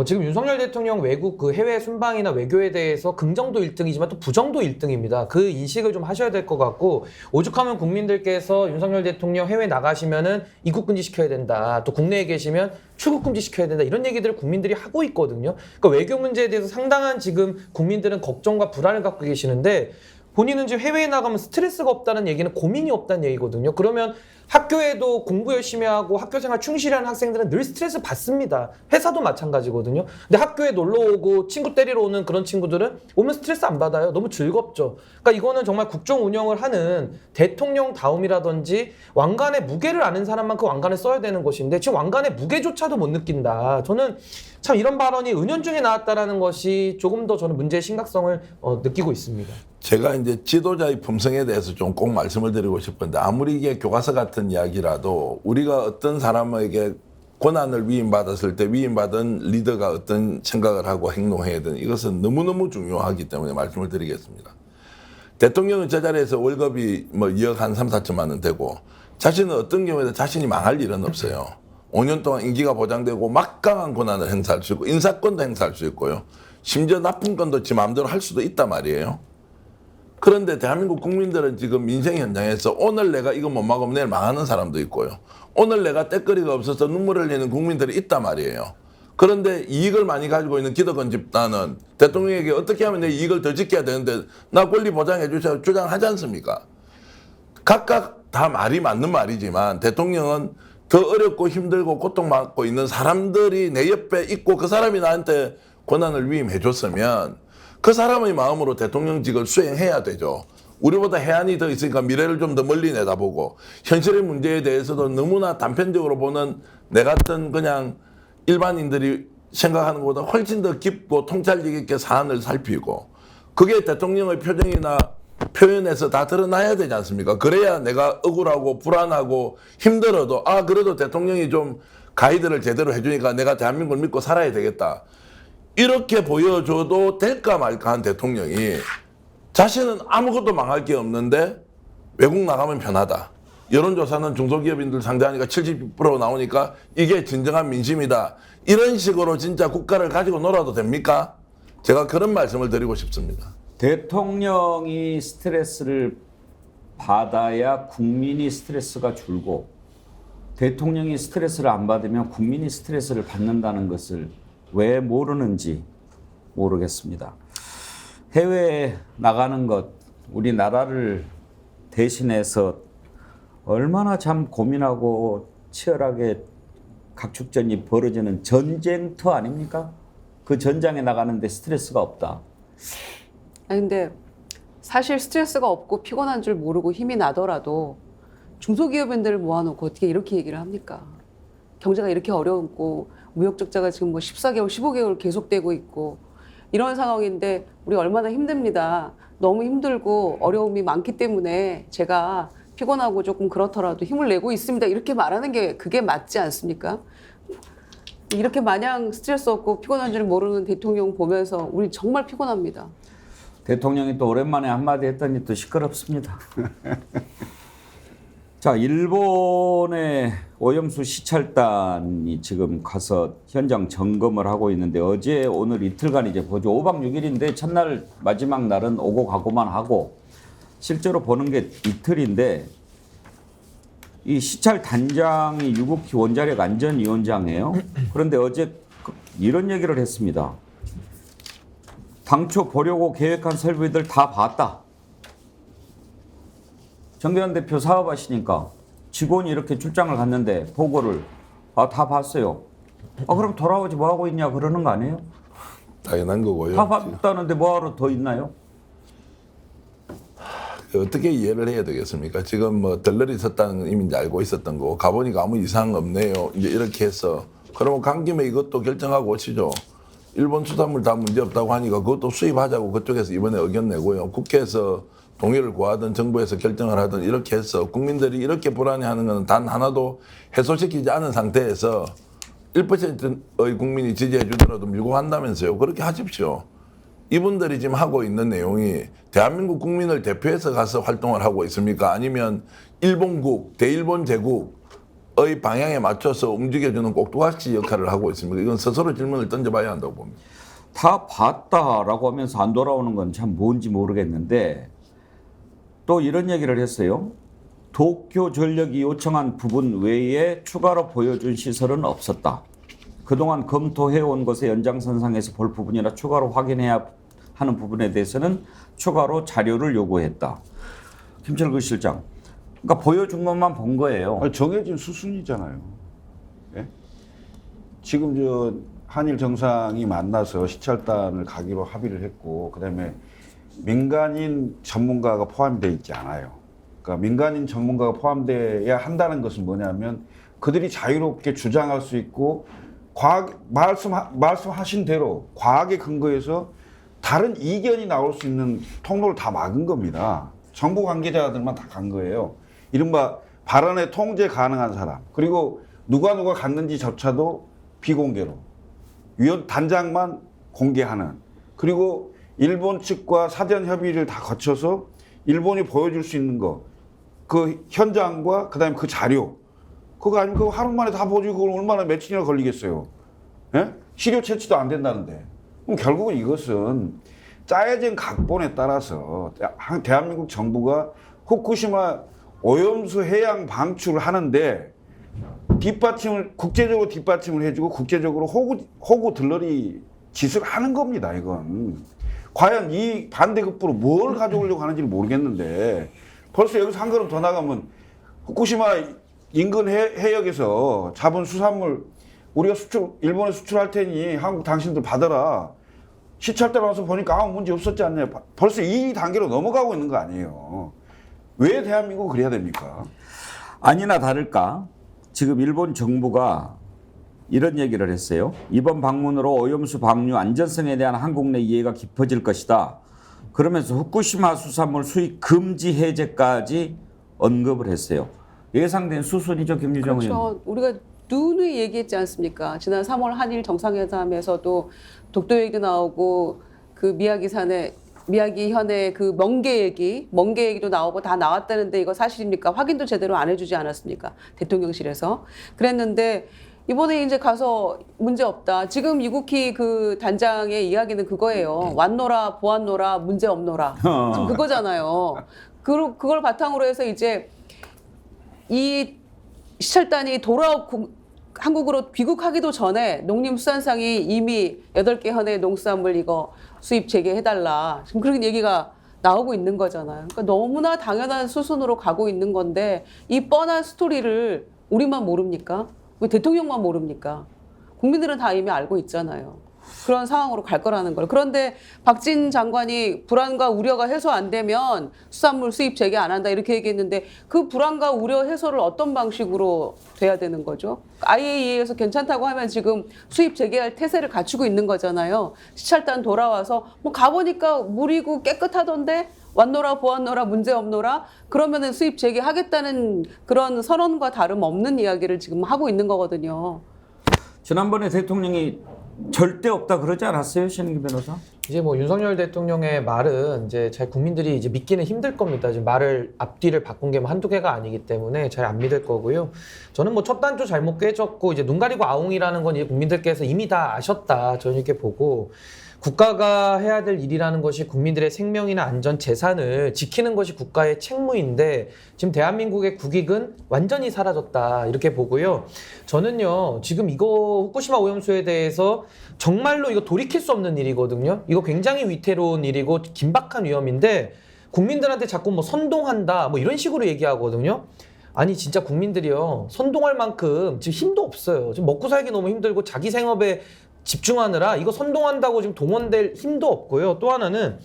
[SPEAKER 7] 지금 윤석열 대통령 외국 그 해외 순방이나 외교에 대해서 긍정도 1등이지만 또 부정도 1등입니다. 그 인식을 좀 하셔야 될 것 같고 오죽하면 국민들께서 윤석열 대통령 해외 나가시면은 입국 금지 시켜야 된다. 또 국내에 계시면 출국 금지 시켜야 된다. 이런 얘기들을 국민들이 하고 있거든요. 그러니까 외교 문제에 대해서 상당한 지금 국민들은 걱정과 불안을 갖고 계시는데 본인은 지금 해외에 나가면 스트레스가 없다는 얘기는 고민이 없다는 얘기거든요. 그러면 학교에도 공부 열심히 하고 학교 생활 충실히 하는 학생들은 늘 스트레스 받습니다. 회사도 마찬가지거든요. 근데 학교에 놀러 오고 친구 때리러 오는 그런 친구들은 오면 스트레스 안 받아요. 너무 즐겁죠. 그러니까 이거는 정말 국정 운영을 하는 대통령다움이라든지 왕관의 무게를 아는 사람만 그 왕관을 써야 되는 것인데 지금 왕관의 무게조차도 못 느낀다. 저는 참 이런 발언이 은연중에 나왔다라는 것이 조금 더 저는 문제의 심각성을 느끼고 있습니다.
[SPEAKER 3] 제가 이제 지도자의 품성에 대해서 좀 꼭 말씀을 드리고 싶은데 아무리 이게 교과서 같은 이야기라도 우리가 어떤 사람에게 권한을 위임받았을 때 위임받은 리더가 어떤 생각을 하고 행동해야 되는 이것은 너무너무 중요하기 때문에 말씀을 드리겠습니다. 대통령은 저 자리에서 월급이 뭐 2억 한 3, 4천만 원 되고 자신은 어떤 경우에도 자신이 망할 일은 없어요. 5년 동안 임기가 보장되고 막강한 권한을 행사할 수 있고 인사권도 행사할 수 있고요. 심지어 나쁜 건도 지 마음대로 할 수도 있단 말이에요. 그런데 대한민국 국민들은 지금 민생 현장에서 오늘 내가 이거 못 막으면 내일 망하는 사람도 있고요. 오늘 내가 때거리가 없어서 눈물을 흘리는 국민들이 있단 말이에요. 그런데 이익을 많이 가지고 있는 기득권 집단은 대통령에게 어떻게 하면 내 이익을 더 지켜야 되는데 나 권리 보장해 주세요 주장하지 않습니까? 각각 다 말이 맞는 말이지만 대통령은 더 어렵고 힘들고 고통받고 있는 사람들이 내 옆에 있고 그 사람이 나한테 권한을 위임해 줬으면 그 사람의 마음으로 대통령직을 수행해야 되죠. 우리보다 해안이 더 있으니까 미래를 좀 더 멀리 내다보고 현실의 문제에 대해서도 너무나 단편적으로 보는 내 같은 그냥 일반인들이 생각하는 것보다 훨씬 더 깊고 통찰력 있게 사안을 살피고 그게 대통령의 표정이나 표현에서 다 드러나야 되지 않습니까? 그래야 내가 억울하고 불안하고 힘들어도 그래도 대통령이 좀 가이드를 제대로 해주니까 내가 대한민국을 믿고 살아야 되겠다. 이렇게 보여줘도 될까 말까 한 대통령이 자신은 아무것도 망할 게 없는데 외국 나가면 편하다. 여론조사는 중소기업인들 상대하니까 70% 나오니까 이게 진정한 민심이다. 이런 식으로 진짜 국가를 가지고 놀아도 됩니까? 제가 그런 말씀을 드리고 싶습니다.
[SPEAKER 2] 대통령이 스트레스를 받아야 국민이 스트레스가 줄고 대통령이 스트레스를 안 받으면 국민이 스트레스를 받는다는 것을 왜 모르는지 모르겠습니다. 해외에 나가는 것, 우리나라를 대신해서 얼마나 참 고민하고 치열하게 각축전이 벌어지는 전쟁터 아닙니까? 그 전장에 나가는데 스트레스가 없다.
[SPEAKER 4] 아니 근데 사실 스트레스가 없고 피곤한 줄 모르고 힘이 나더라도 중소기업인들을 모아놓고 어떻게 이렇게 얘기를 합니까? 경제가 이렇게 어려웠고 무역 적자가 지금 뭐 14개월, 15개월 계속되고 있고 이런 상황인데 우리 얼마나 힘듭니다. 너무 힘들고 어려움이 많기 때문에 제가 피곤하고 조금 그렇더라도 힘을 내고 있습니다. 이렇게 말하는 게 그게 맞지 않습니까? 이렇게 마냥 스트레스 없고 피곤한 줄 모르는 대통령 보면서 우리 정말 피곤합니다.
[SPEAKER 2] 대통령이 또 오랜만에 한마디 했더니 또 시끄럽습니다. 자, 일본의 오염수 시찰단이 지금 가서 현장 점검을 하고 있는데 어제 오늘 이틀간 이제 보죠. 5박 6일인데 첫날 마지막 날은 오고 가고만 하고 실제로 보는 게 이틀인데 이 시찰 단장이 유국희 원자력 안전위원장이에요. 그런데 어제 이런 얘기를 했습니다. 당초 보려고 계획한 설비들 다 봤다. 정대환 대표 사업하시니까 직원이 이렇게 출장을 갔는데 보고를 다 봤어요. 그럼 돌아오지 뭐 하고 있냐 그러는 거 아니에요?
[SPEAKER 3] 당연한 거고요.
[SPEAKER 2] 다 봤다는데 뭐하러 더 있나요?
[SPEAKER 3] 어떻게 이해를 해야 되겠습니까? 지금 뭐 덜러리 있었다는 건 이미 이제 알고 있었던 거고 가보니까 아무 이상 없네요. 이제 이렇게 해서 그러면 간 김에 이것도 결정하고 오시죠. 일본 수산물 다 문제 없다고 하니까 그것도 수입하자고 그쪽에서 이번에 의견 내고요. 국회에서 동의를 구하든 정부에서 결정을 하든 이렇게 해서 국민들이 이렇게 불안해하는 것은 단 하나도 해소시키지 않은 상태에서 1%의 국민이 지지해 주더라도 밀고 간다면서요. 그렇게 하십시오. 이분들이 지금 하고 있는 내용이 대한민국 국민을 대표해서 가서 활동을 하고 있습니까? 아니면 일본국, 대일본 제국의 방향에 맞춰서 움직여주는 꼭두각시 역할을 하고 있습니까? 이건 스스로 질문을 던져봐야 한다고 봅니다.
[SPEAKER 2] 다 봤다라고 하면서 안 돌아오는 건 참 뭔지 모르겠는데 또 이런 얘기를 했어요. 도쿄전력이 요청한 부분 외에 추가로 보여준 시설은 없었다. 그동안 검토해온 것의 연장선상에서 볼 부분이나 추가로 확인해야 하는 부분에 대해서는 추가로 자료를 요구했다. 김철구 실장. 그러니까 보여준 것만 본 거예요.
[SPEAKER 5] 정해진 수순이잖아요. 예? 지금 저 한일 정상이 만나서 시찰단을 가기로 합의를 했고 그다음에 민간인 전문가가 포함되어 있지 않아요. 그러니까 민간인 전문가가 포함돼야 한다는 것은 뭐냐면 그들이 자유롭게 주장할 수 있고 말씀하신 대로 과학에 근거해서 다른 이견이 나올 수 있는 통로를 다 막은 겁니다. 정부 관계자들만 다 간 거예요. 이른바 발언의 통제 가능한 사람 그리고 누가 갔는지조차도 비공개로 위원 단장만 공개하는 그리고 일본 측과 사전 협의를 다 거쳐서 일본이 보여줄 수 있는 거 그 현장과 그다음에 그 자료 그거 아니면 그거 하루 만에 다 보여주고 그걸 얼마나 며칠이나 걸리겠어요. 예? 시료 채취도 안 된다는데 그럼 결국은 이것은 짜여진 각본에 따라서 대한민국 정부가 후쿠시마 오염수 해양 방출을 하는데 국제적으로 뒷받침을 해주고 국제적으로 호구 들러리 짓을 하는 겁니다. 이건 과연 이 반대급부로 뭘 가져오려고 하는지를 모르겠는데 벌써 여기서 한 걸음 더 나가면 후쿠시마 인근 해역에서 잡은 수산물 우리가 일본에 수출할 테니 한국 당신들 받아라. 시찰 때 와서 보니까 아무 문제 없었지 않냐. 벌써 이 단계로 넘어가고 있는 거 아니에요. 왜 대한민국은 그래야 됩니까?
[SPEAKER 2] 아니나 다를까 지금 일본 정부가 이런 얘기를 했어요. 이번 방문으로 오염수 방류 안전성에 대한 한국 내 이해가 깊어질 것이다. 그러면서 후쿠시마 수산물 수입 금지 해제까지 언급을 했어요. 예상된 수순이죠, 김유정 의원.
[SPEAKER 4] 그렇죠. 우리가 누누이 얘기했지 않습니까? 지난 3월 한일 정상회담에서도 독도 얘기도 나오고 그 미야기 현의 그 멍게 얘기도 나오고 다 나왔다는데 이거 사실입니까? 확인도 제대로 안 해주지 않았습니까? 대통령실에서. 그랬는데 이번에 이제 가서 문제 없다. 지금 이국희 그 단장의 이야기는 그거예요. 왔노라 보았노라 문제 없노라. 지금 그거잖아요. 그걸 바탕으로 해서 이제 이 시찰단이 한국으로 귀국하기도 전에 농림수산상이 이미 8개 현의 농수산물 이거 수입 재개해달라. 지금 그런 얘기가 나오고 있는 거잖아요. 그러니까 너무나 당연한 수순으로 가고 있는 건데 이 뻔한 스토리를 우리만 모릅니까? 왜 대통령만 모릅니까? 국민들은 다 이미 알고 있잖아요. 그런 상황으로 갈 거라는 걸. 그런데 박진 장관이 불안과 우려가 해소 안 되면 수산물 수입 재개 안 한다 이렇게 얘기했는데 그 불안과 우려 해소를 어떤 방식으로 돼야 되는 거죠? IAEA에서 괜찮다고 하면 지금 수입 재개할 태세를 갖추고 있는 거잖아요. 시찰단 돌아와서 뭐 가보니까 물이고 깨끗하던데 왔노라 보았노라 문제 없노라 그러면은 수입 재개하겠다는 그런 선언과 다름없는 이야기를 지금 하고 있는 거거든요.
[SPEAKER 2] 지난번에 대통령이 절대 없다 그러지 않았어요, 신은기 변호사?
[SPEAKER 7] 이제 뭐 윤석열 대통령의 말은 이제 잘 국민들이 이제 믿기는 힘들 겁니다. 지금 말을 앞뒤를 바꾼 게 뭐 한두 개가 아니기 때문에 잘 안 믿을 거고요. 저는 뭐 첫 단추 잘못 꿰졌고 이제 눈 가리고 아웅이라는 건 이제 국민들께서 이미 다 아셨다. 저는 이렇게 보고 국가가 해야 될 일이라는 것이 국민들의 생명이나 안전, 재산을 지키는 것이 국가의 책무인데 지금 대한민국의 국익은 완전히 사라졌다 이렇게 보고요. 저는요 지금 이거 후쿠시마 오염수에 대해서 정말로 이거 돌이킬 수 없는 일이거든요. 이거 굉장히 위태로운 일이고 긴박한 위험인데 국민들한테 자꾸 뭐 선동한다 뭐 이런 식으로 얘기하거든요. 아니 진짜 국민들이요 선동할 만큼 지금 힘도 없어요. 지금 먹고 살기 너무 힘들고 자기 생업에 집중하느라 이거 선동한다고 지금 동원될 힘도 없고요. 또 하나는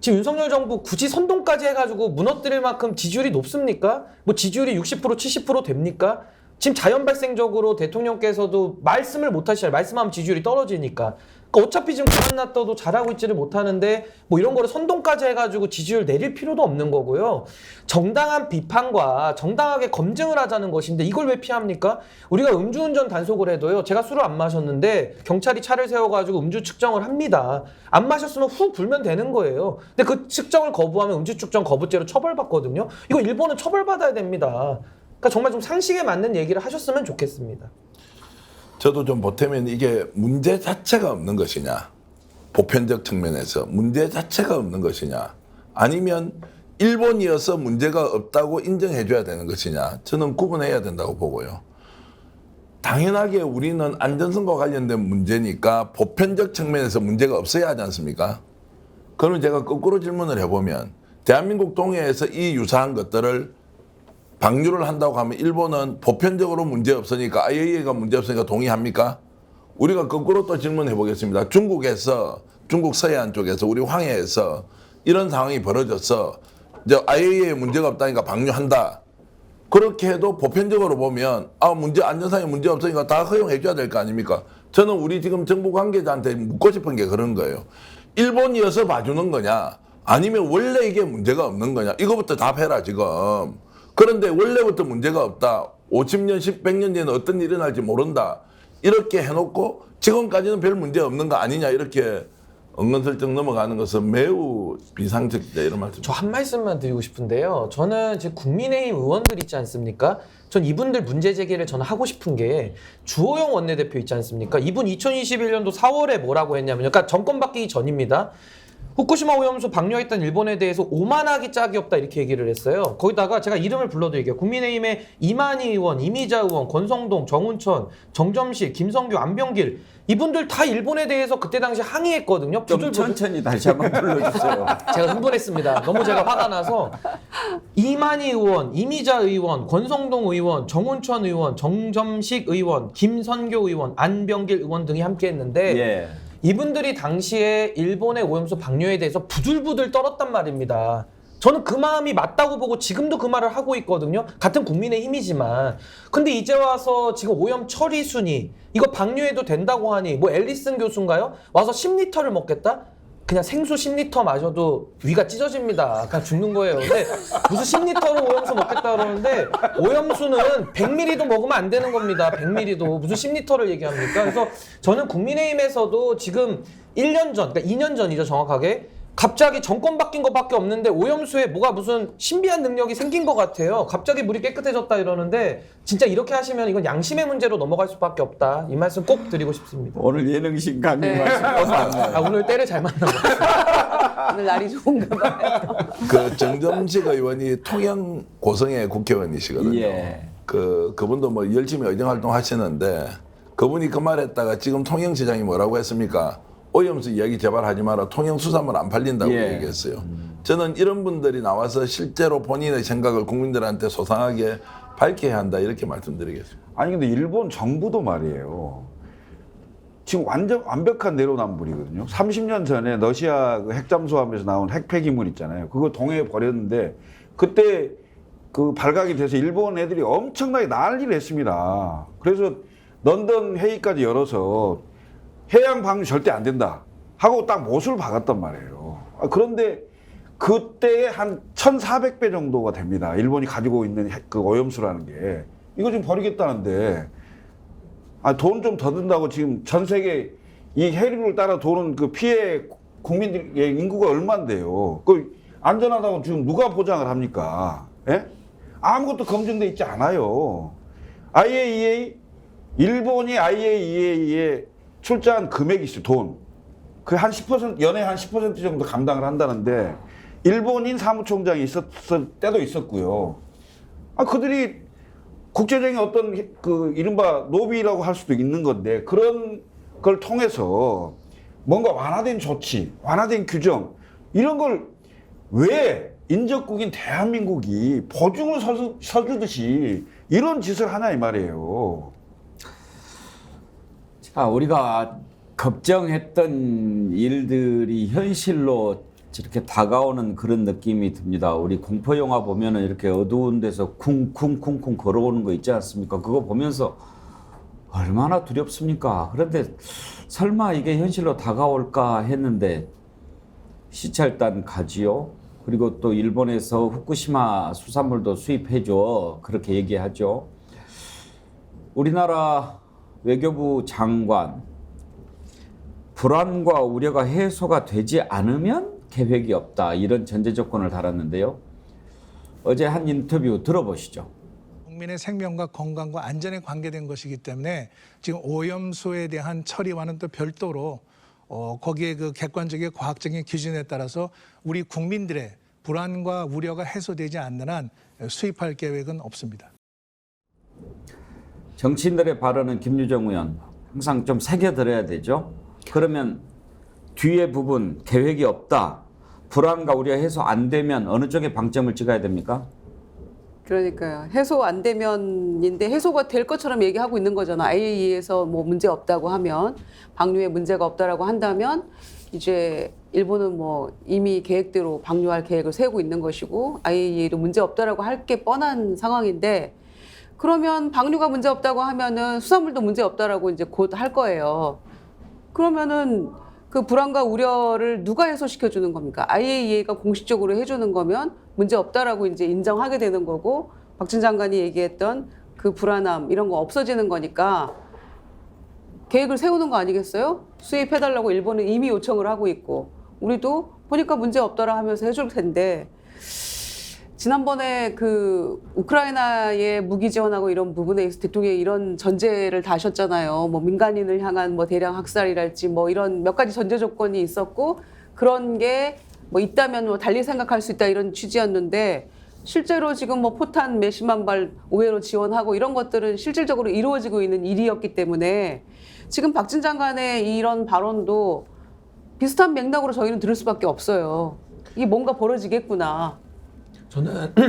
[SPEAKER 7] 지금 윤석열 정부 굳이 선동까지 해가지고 무너뜨릴 만큼 지지율이 높습니까? 뭐 지지율이 60% 70% 됩니까? 지금 자연 발생적으로 대통령께서도 말씀을 못 하시잖아요. 말씀하면 지지율이 떨어지니까. 그러니까 어차피 지금 가만 놔둬도 잘하고 있지를 못하는데 뭐 이런 거를 선동까지 해가지고 지지율 내릴 필요도 없는 거고요. 정당한 비판과 정당하게 검증을 하자는 것인데 이걸 왜 피합니까? 우리가 음주운전 단속을 해도요. 제가 술을 안 마셨는데 경찰이 차를 세워가지고 음주 측정을 합니다. 안 마셨으면 후 불면 되는 거예요. 근데 그 측정을 거부하면 음주 측정 거부죄로 처벌받거든요. 이거 일본은 처벌받아야 됩니다. 그러니까 정말 좀 상식에 맞는 얘기를 하셨으면 좋겠습니다.
[SPEAKER 3] 저도 좀 보태면 이게 문제 자체가 없는 것이냐, 보편적 측면에서 문제 자체가 없는 것이냐, 아니면 일본이어서 문제가 없다고 인정해줘야 되는 것이냐, 저는 구분해야 된다고 보고요. 당연하게 우리는 안전성과 관련된 문제니까 보편적 측면에서 문제가 없어야 하지 않습니까? 그러면 제가 거꾸로 질문을 해보면 대한민국 동해에서 이 유사한 것들을 방류를 한다고 하면 일본은 보편적으로 문제 없으니까 IAEA가 문제 없으니까 동의합니까? 우리가 거꾸로 또 질문해 보겠습니다. 중국 서해안 쪽에서 우리 황해에서 이런 상황이 벌어져서 이제 IAEA에 문제가 없다니까 방류한다. 그렇게 해도 보편적으로 보면 안전상에 문제 없으니까 다 허용해 줘야 될 거 아닙니까? 저는 우리 지금 정부 관계자한테 묻고 싶은 게 그런 거예요. 일본이어서 봐주는 거냐? 아니면 원래 이게 문제가 없는 거냐? 이거부터 답해라 지금. 그런데 원래부터 문제가 없다. 50년, 100년 뒤에는 어떤 일이 날지 모른다. 이렇게 해놓고 지금까지는 별 문제 없는 거 아니냐 이렇게 은근슬쩍 넘어가는 것은 매우 비상식이다 이런 말씀.
[SPEAKER 7] 저 한 말씀만 드리고 싶은데요. 저는 지금 국민의힘 의원들 있지 않습니까? 전 이분들 문제 제기를 저는 하고 싶은 게 주호영 원내대표 있지 않습니까? 이분 2021년도 4월에 뭐라고 했냐면요. 그러니까 정권 바뀌기 전입니다. 후쿠시마 오염수 방류했던 일본에 대해서 오만하기 짝이 없다 이렇게 얘기를 했어요. 거기다가 제가 이름을 불러드릴게요. 국민의힘의 이만희 의원, 이미자 의원, 권성동, 정운천, 정점식, 김성규, 안병길 이분들 다 일본에 대해서 그때 당시 항의했거든요.
[SPEAKER 2] 좀 천천히 다시 한번 불러주세요.
[SPEAKER 7] 제가 흥분했습니다. 너무 제가 화가 나서 이만희 의원, 이미자 의원, 권성동 의원, 정운천 의원, 정점식 의원, 김선교 의원, 안병길 의원 등이 함께했는데
[SPEAKER 2] 예.
[SPEAKER 7] 이분들이 당시에 일본의 오염수 방류에 대해서 부들부들 떨었단 말입니다. 저는 그 마음이 맞다고 보고 지금도 그 말을 하고 있거든요. 같은 국민의힘이지만. 근데 이제 와서 지금 오염 처리 순위 이거 방류해도 된다고 하니 뭐 앨리슨 교수인가요? 와서 10리터를 먹겠다? 그냥 생수 10리터 마셔도 위가 찢어집니다. 그냥 죽는 거예요. 근데 무슨 10리터로 오염수 먹겠다 그러는데 오염수는 100ml도 먹으면 안 되는 겁니다. 100ml도 무슨 10리터를 얘기합니까? 그래서 저는 국민의힘에서도 지금 1년 전, 그러니까 2년 전이죠 정확하게. 갑자기 정권 바뀐 것밖에 없는데 오염수에 뭐가 무슨 신비한 능력이 생긴 것 같아요. 갑자기 물이 깨끗해졌다 이러는데 진짜 이렇게 하시면 이건 양심의 문제로 넘어갈 수밖에 없다. 이 말씀 꼭 드리고 싶습니다.
[SPEAKER 2] 오늘 예능신 강의 말씀
[SPEAKER 7] 아, 오늘 때를 잘 만난 것 같습니다.
[SPEAKER 4] 오늘 날이 좋은가 봐요.
[SPEAKER 3] 그 정점식 의원이 통영 고성의 국회의원이시거든요.
[SPEAKER 2] 예.
[SPEAKER 3] 그분도 뭐 열심히 의정 활동하시는데 그분이 그 말했다가 지금 통영시장이 뭐라고 했습니까? 오염수 이야기 제발 하지 마라. 통영 수산물 안 팔린다고
[SPEAKER 2] 예.
[SPEAKER 3] 얘기했어요. 저는 이런 분들이 나와서 실제로 본인의 생각을 국민들한테 소상하게 밝혀야 한다 이렇게 말씀드리겠습니다.
[SPEAKER 5] 아니 근데 일본 정부도 말이에요. 지금 완전 완벽한 내로남불이거든요. 30년 전에 러시아 그 핵잠수함에서 나온 핵 폐기물 있잖아요. 그거 동해에 버렸는데 그때 그 발각이 돼서 일본 애들이 엄청나게 난리를 했습니다. 그래서 런던 회의까지 열어서 해양 방류 절대 안 된다 하고 딱 못을 박았단 말이에요. 그런데 그때 한 1,400배 정도가 됩니다. 일본이 가지고 있는 그 오염수라는 게. 이거 지금 버리겠다는데 돈 좀 더 든다고 지금 전 세계 이 해류를 따라 도는 그 피해 국민들의 인구가 얼만데요. 그 안전하다고 지금 누가 보장을 합니까? 예? 아무것도 검증돼 있지 않아요. IAEA 일본이 IAEA에 출자한 금액이 있어요. 돈. 그 한 10% 연에 한 10% 정도 감당을 한다는데 일본인 사무총장이 있었을 때도 있었고요. 그들이 국제적인 어떤 그 이른바 로비라고 할 수도 있는 건데 그런 걸 통해서 뭔가 완화된 조치, 완화된 규정 이런 걸 왜 인접국인 대한민국이 보증을 서주듯이 이런 짓을 하냐 이 말이에요.
[SPEAKER 2] 우리가 걱정했던 일들이 현실로 이렇게 다가오는 그런 느낌이 듭니다. 우리 공포 영화 보면은 이렇게 어두운 데서 쿵쿵쿵쿵 걸어오는 거 있지 않습니까? 그거 보면서 얼마나 두렵습니까? 그런데 설마 이게 현실로 다가올까 했는데 시찰단 가지요. 그리고 또 일본에서 후쿠시마 수산물도 수입해줘. 그렇게 얘기하죠. 우리나라 외교부 장관, 불안과 우려가 해소가 되지 않으면 계획이 없다. 이런 전제 조건을 달았는데요. 어제 한 인터뷰 들어보시죠.
[SPEAKER 8] 국민의 생명과 건강과 안전에 관계된 것이기 때문에 지금 오염수에 대한 처리와는 또 별도로 거기에 그 객관적인 과학적인 기준에 따라서 우리 국민들의 불안과 우려가 해소되지 않는 한 수입할 계획은 없습니다.
[SPEAKER 2] 정치인들의 발언은 김유정 의원 항상 좀 새겨들어야 되죠. 그러면 뒤에 부분 계획이 없다. 불안과 우려 해소 안 되면 어느 쪽에 방점을 찍어야 됩니까?
[SPEAKER 4] 그러니까요. 해소 안 되면인데 해소가 될 것처럼 얘기하고 있는 거잖아. IAEA에서 뭐 문제 없다고 하면 방류에 문제가 없다라고 한다면 이제 일본은 뭐 이미 계획대로 방류할 계획을 세우고 있는 것이고 IAEA도 문제 없다라고 할 게 뻔한 상황인데 그러면 방류가 문제 없다고 하면은 수산물도 문제 없다라고 이제 곧 할 거예요. 그러면은 그 불안과 우려를 누가 해소시켜 주는 겁니까? IAEA가 공식적으로 해주는 거면 문제 없다라고 이제 인정하게 되는 거고 박진 장관이 얘기했던 그 불안함 이런 거 없어지는 거니까 계획을 세우는 거 아니겠어요? 수입해달라고 일본은 이미 요청을 하고 있고 우리도 보니까 문제 없더라 하면서 해줄 텐데 지난번에 그 우크라이나에 무기 지원하고 이런 부분에 있어서 대통령이 이런 전제를 다셨잖아요. 뭐 민간인을 향한 뭐 대량 학살이랄지 뭐 이런 몇 가지 전제 조건이 있었고 그런 게 뭐 있다면 뭐 달리 생각할 수 있다 이런 취지였는데 실제로 지금 뭐 포탄 몇십만 발 우회로 지원하고 이런 것들은 실질적으로 이루어지고 있는 일이었기 때문에 지금 박진 장관의 이런 발언도 비슷한 맥락으로 저희는 들을 수밖에 없어요. 이게 뭔가 벌어지겠구나.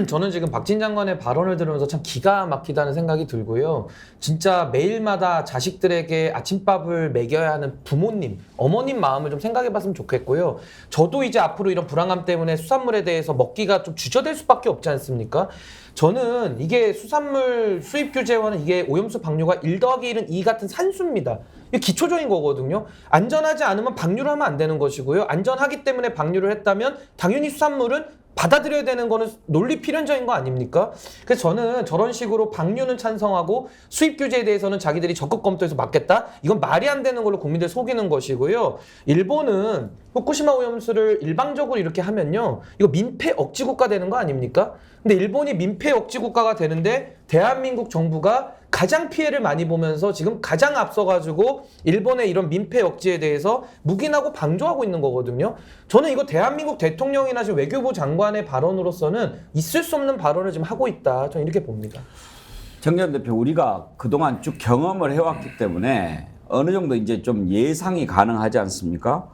[SPEAKER 7] 저는 지금 박진 장관의 발언을 들으면서 참 기가 막히다는 생각이 들고요. 진짜 매일마다 자식들에게 아침밥을 먹여야 하는 부모님, 어머님 마음을 좀 생각해 봤으면 좋겠고요. 저도 이제 앞으로 이런 불안감 때문에 수산물에 대해서 먹기가 좀 주저될 수밖에 없지 않습니까? 저는 이게 수산물 수입 규제와는 이게 오염수 방류가 1 더하기 1은 2 같은 산수입니다. 이게 기초적인 거거든요. 안전하지 않으면 방류를 하면 안 되는 것이고요. 안전하기 때문에 방류를 했다면 당연히 수산물은 받아들여야 되는 거는 논리 필연적인 거 아닙니까? 그래서 저는 저런 식으로 방류는 찬성하고 수입 규제에 대해서는 자기들이 적극 검토해서 막겠다? 이건 말이 안 되는 걸로 국민들 속이는 것이고요. 일본은 후쿠시마 오염수를 일방적으로 이렇게 하면요. 이거 민폐 억지 국가 되는 거 아닙니까? 근데 일본이 민폐 억지 국가가 되는데 대한민국 정부가 가장 피해를 많이 보면서 지금 가장 앞서가지고 일본의 이런 민폐 억지에 대해서 묵인하고 방조하고 있는 거거든요. 저는 이거 대한민국 대통령이나 지금 외교부 장관의 발언으로서는 있을 수 없는 발언을 지금 하고 있다. 저는 이렇게 봅니다.
[SPEAKER 2] 정전 대표, 우리가 그동안 쭉 경험을 해왔기 때문에 어느 정도 이제 좀 예상이 가능하지 않습니까?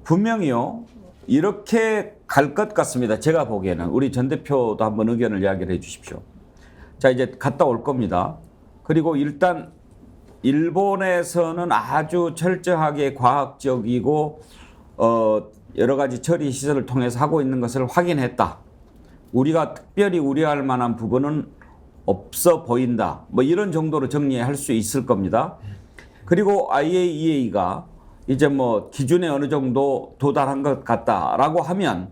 [SPEAKER 2] 분명히요, 이렇게 갈 것 같습니다. 제가 보기에는. 우리 전 대표도 한번 의견을 이야기를 해 주십시오. 자, 이제 갔다 올 겁니다. 그리고 일단 일본에서는 아주 철저하게 과학적이고 여러 가지 처리 시설을 통해서 하고 있는 것을 확인했다. 우리가 특별히 우려할 만한 부분은 없어 보인다. 뭐 이런 정도로 정리할 수 있을 겁니다. 그리고 IAEA가 이제 뭐 기준에 어느 정도 도달한 것 같다라고 하면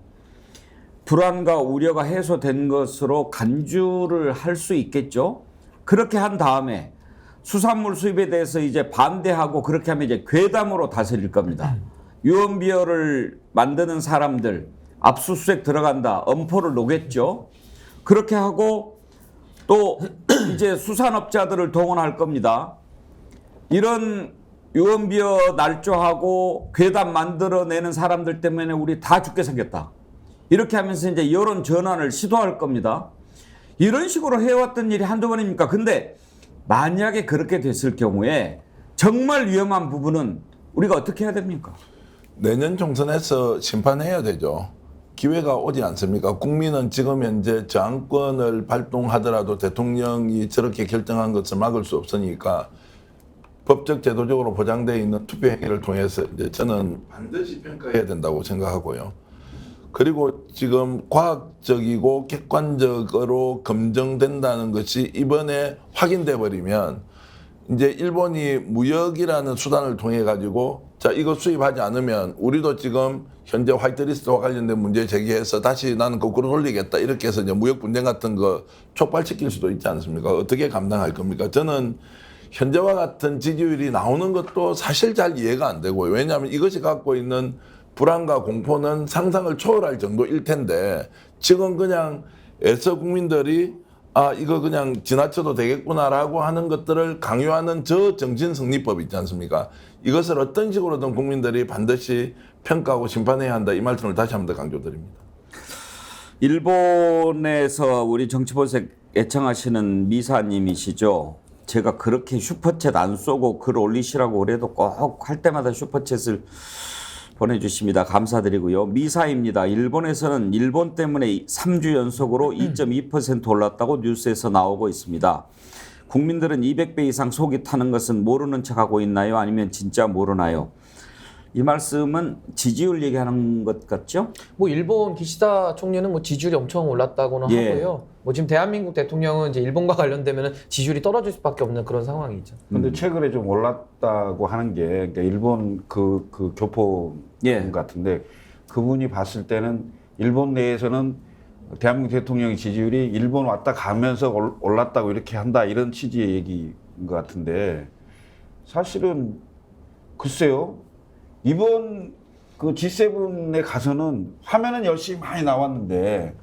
[SPEAKER 2] 불안과 우려가 해소된 것으로 간주를 할 수 있겠죠. 그렇게 한 다음에 수산물 수입에 대해서 이제 반대하고 그렇게 하면 이제 괴담으로 다스릴 겁니다. 유언비어를 만드는 사람들 압수수색 들어간다. 엄포를 놓겠죠. 그렇게 하고 또 이제 수산업자들을 동원할 겁니다. 이런 유언비어 날조하고 괴담 만들어내는 사람들 때문에 우리 다 죽게 생겼다. 이렇게 하면서 이제 여론 전환을 시도할 겁니다. 이런 식으로 해왔던 일이 한두 번입니까? 근데 만약에 그렇게 됐을 경우에 정말 위험한 부분은 우리가 어떻게 해야 됩니까?
[SPEAKER 3] 내년 총선에서 심판해야 되죠. 기회가 오지 않습니까? 국민은 지금 현재 저항권을 발동하더라도 대통령이 저렇게 결정한 것을 막을 수 없으니까 법적 제도적으로 보장되어 있는 투표행위를 통해서 이제 저는 반드시 평가해야 된다고 생각하고요. 그리고 지금 과학적이고 객관적으로 검증된다는 것이 이번에 확인돼 버리면 이제 일본이 무역이라는 수단을 통해 가지고 자 이거 수입하지 않으면 우리도 지금 현재 화이트리스트와 관련된 문제 제기해서 다시 나는 거꾸로 돌리겠다 이렇게 해서 이제 무역 분쟁 같은 거 촉발시킬 수도 있지 않습니까? 어떻게 감당할 겁니까? 저는 현재와 같은 지지율이 나오는 것도 사실 잘 이해가 안 되고요. 왜냐하면 이것이 갖고 있는 불안과 공포는 상상을 초월할 정도일 텐데 지금 그냥 애써 국민들이 아 이거 그냥 지나쳐도 되겠구나라고 하는 것들을 강요하는 저 정신승리법 있지 않습니까? 이것을 어떤 식으로든 국민들이 반드시 평가하고 심판해야 한다 이 말씀을 다시 한 번 더 강조드립니다.
[SPEAKER 2] 일본에서 우리 정치보색 애청하시는 미사님이시죠. 제가 그렇게 슈퍼챗 안 쏘고 글 올리시라고 그래도 꼭 할 때마다 슈퍼챗을 보내주십니다. 감사드리고요. 미사입니다. 일본에서는 일본 때문에 3주 연속으로 2.2% 올랐다고 뉴스에서 나오고 있습니다. 국민들은 200배 이상 속이 타는 것은 모르는 척하고 있나요? 아니면 진짜 모르나요? 이 말씀은 지지율 얘기하는 것 같죠?
[SPEAKER 7] 뭐 일본 기시다 총리는 뭐 지지율이 엄청 올랐다고는 하고요. 뭐 지금 대한민국 대통령은 이제 일본과 관련되면 지지율이 떨어질 수밖에 없는 그런 상황이죠.
[SPEAKER 5] 근데 최근에 좀 올랐다고 하는 게 그러니까 일본 그 교포 분 같은데 그분이 봤을 때는 일본 내에서는 대한민국 대통령의 지지율이 일본 왔다 가면서 올랐다고 이렇게 한다 이런 취지의 얘기인 것 같은데 사실은 글쎄요. 이번 그 G7에 가서는 화면은 열심히 많이 나왔는데